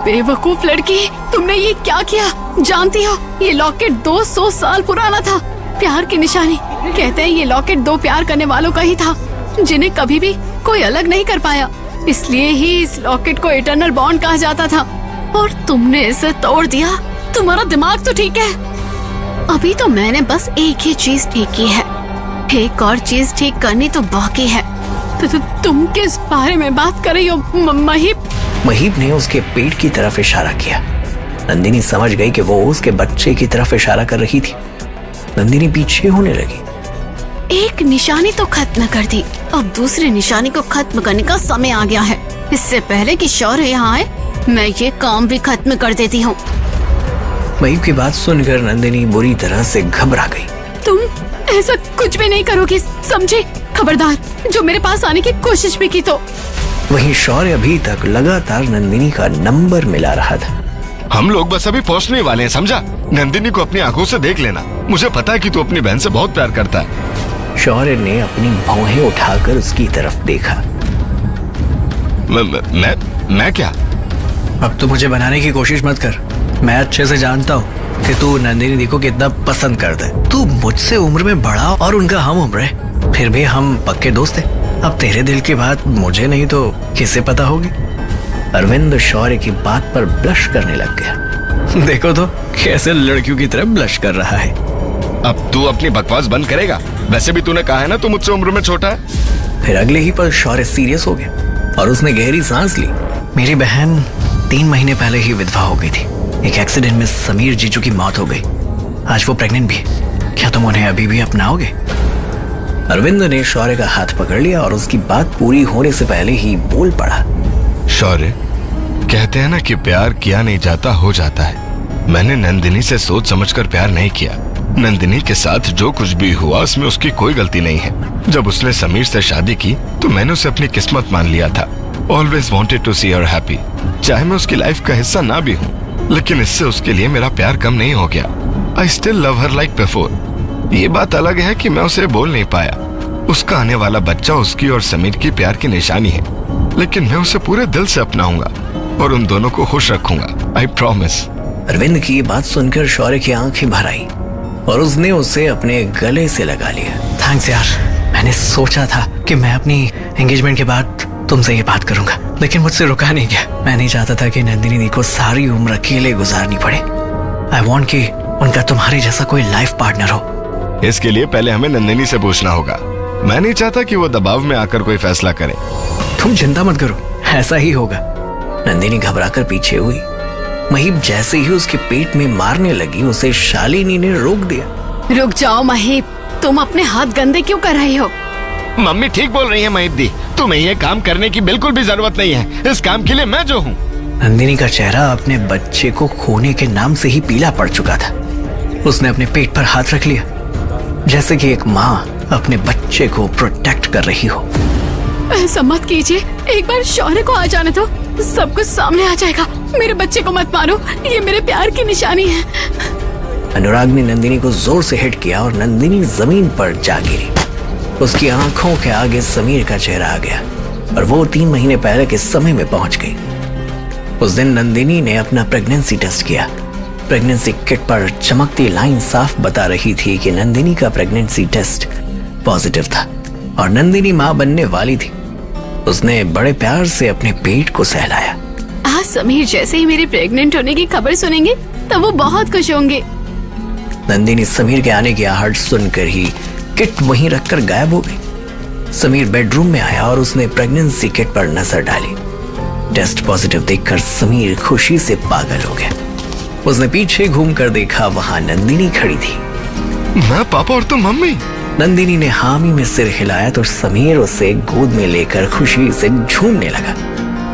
बेवकूफ लड़की, तुमने ये क्या किया? जानती हो ये लॉकेट 200 साल पुराना था। प्यार की निशानी। कहते हैं ये लॉकेट दो प्यार करने वालों का ही था, जिन्हें कभी भी कोई अलग नहीं कर पाया। इसलिए ही इस लॉकेट को इटर्नल बॉन्ड कहा जाता था, और तुमने इसे तोड़ दिया। तुम्हारा दिमाग तो ठीक है? अभी तो मैंने बस एक ही चीज ठीक की है, एक और चीज ठीक करनी तो बाकी है। तुम किस बारे में बात कर रही हो महीप? महीप ने उसके पेट की तरफ इशारा किया। नंदिनी समझ गई कि वो उसके बच्चे की तरफ इशारा कर रही थी। नंदिनी पीछे होने लगी। एक निशानी तो खत्म कर दी, अब दूसरी निशानी को खत्म करने का समय आ गया है। इससे पहले कि शौर्य यहाँ आए, मैं ये काम भी खत्म कर देती हूँ। महीप की बात सुनकर नंदिनी बुरी तरह से घबरा गई। तुम ऐसा कुछ भी नहीं करोगी, समझे? खबरदार, जो मेरे पास आने की कोशिश भी की तो। वहीं शौर्य अभी तक लगातार नंदिनी का नंबर मिला रहा था। हम लोग बस अभी पहुंचने वाले हैं, समझा? नंदिनी को अपनी आंखों से देख लेना। मुझे पता है कि तू अपनी बहन से बहुत प्यार करता है। शौर्य ने अपनी भौहें उठाकर उसकी तरफ देखा। मैं क्या? अब तो मुझे बनाने की कोशिश मत कर। मैं अच्छे से जानता हूँ कि तू नंदिनी दी को कितना पसंद करता है। तू मुझसे उम्र में बड़ा और उनका हम उम्र है, फिर भी हम पक्के दोस्त हैं। अब तेरे दिल की बात मुझे नहीं तो किसे पता होगी? अरविंद शौर्य की बात पर ब्लश करने लग गया। देखो तो कैसे लड़कियों की तरह ब्लश कर रहा है। अब तू अपनी बकवास बंद करेगा? वैसे भी तूने कहा है ना तू मुझसे उम्र में छोटा है। फिर अगले ही पल शौर्य सीरियस हो गया और उसने गहरी सांस ली। मेरी बहन 3 महीने पहले ही विधवा हो गई थी। एक एक्सीडेंट में समीर जीजू की मौत हो गई। आज वो प्रेग्नेंट भी है। क्या तुम उन्हें अभी भी अपनाओगे? अरविंद ने शौर्य का हाथ पकड़ लिया और उसकी बात पूरी होने से पहले ही बोल पड़ा। शौर्य, कहते हैं ना कि प्यार किया नहीं जाता हो जाता है। मैंने नंदिनी से सोच समझकर प्यार नहीं किया। नंदिनी के साथ जो कुछ भी हुआ उसमें उसकी कोई गलती नहीं है। जब उसने समीर से शादी की तो मैंने उसे अपनी किस्मत मान लिया था। Always wanted to see her happy. चाहे मैं उसकी लाइफ का हिस्सा ना भी हूँ, लेकिन इससे उसके लिए मेरा प्यार कम नहीं हो गया। I still love her like before. ये बात अलग है कि मैं उसे बोल नहीं पाया। उसका आने वाला बच्चा उसकी और समीर की प्यार की निशानी है, लेकिन मैं उसे पूरे दिल से अपनाऊंगा और उन दोनों को खुश रखूंगा। I promise. अरविंद की बात सुनकर शौर्य की आंखें भर आई और उसने उसे अपने गले से लगा लिया। थैंक्स यार, मैंने सोचा था कि मैं अपनी एंगेजमेंट के बाद तुमसे ये बात करूंगा, लेकिन मुझसे रुका नहीं गया। मैं नहीं चाहता था कि नंदिनी दी को सारी उम्र अकेले गुजारनी पड़े। आई वांट कि उनका तुम्हारे जैसा कोई लाइफ पार्टनर हो। इसके लिए पहले हमें नंदिनी से पूछना होगा। मैं नहीं चाहता कि वो दबाव में आकर कोई फैसला करे। तुम चिंता मत करो, ऐसा ही होगा। नंदिनी घबराकर पीछे हुई। महीप जैसे ही उसके पेट में मारने लगी, उसे शालिनी ने रोक दिया। रुक जाओ महीप, तुम अपने हाथ गंदे क्यों कर रही हो? मम्मी ठीक बोल रही है महीप दी। तुम्हें ये काम करने की बिल्कुल भी जरूरत नहीं है। इस काम के लिए मैं जो हूँ। नंदिनी का चेहरा अपने बच्चे को खोने के नाम से ही पीला पड़ चुका था। उसने अपने पेट पर हाथ रख लिया, जैसे कि एक माँ अपने बच्चे को प्रोटेक्ट कर रही हो। ऐसा मत कीजिए, एक बार शौर्य को आ जाने दो, सब कुछ सामने आ जाएगा। मेरे बच्चे को मत मारो, ये मेरे प्यार की निशानी है। अनुराग ने नंदिनी को जोर से हिट किया और नंदिनी जमीन पर जा गिरी। उसकी आंखों के आगे समीर का चेहरा आ गया और वो 3 महीने पहले के समय में पहुंच गई। उस दिन नंदिनी ने अपना प्रेगनेंसी टेस्ट किया। प्रेगनेंसी किट पर चमकती लाइन साफ बता रही थी कि नंदिनी का प्रेगनेंसी टेस्ट पॉजिटिव था और नंदिनी मां बनने वाली थी। उसने बड़े प्यार से अपने पेट को सहलाया। आज समीर जैसे ही मेरे प्रेग्नेंट होने की खबर सुनेंगे तब वो बहुत खुश होंगे। नंदिनी समीर के आने की आहट सुनकर ही किट वहीं रखकर गायब हो गई। समीर बेडरूम में आया और उसने प्रेगनेंसी किट पर नजर डाली। टेस्ट पॉजिटिव देखकर समीर खुशी से पागल हो गया। उसने पीछे घूमकर देखा, वहां नंदिनी खड़ी थी। मैं, पापा और तुम मम्मी। नंदिनी ने हामी में सिर हिलाया तो समीर उसे गोद में लेकर खुशी से झूमने लगा।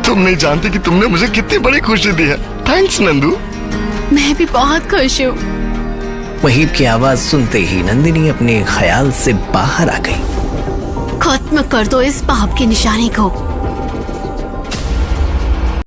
तुम नहीं जानती कि तुमने मुझे कितनी बड़ी खुशी दी है। थैंक्स नंदू। मैं भी बहुत खुश हूँ। महीप की आवाज सुनते ही नंदिनी अपने ख्याल से बाहर आ गई। खत्म कर दो इस पाप की निशानी को।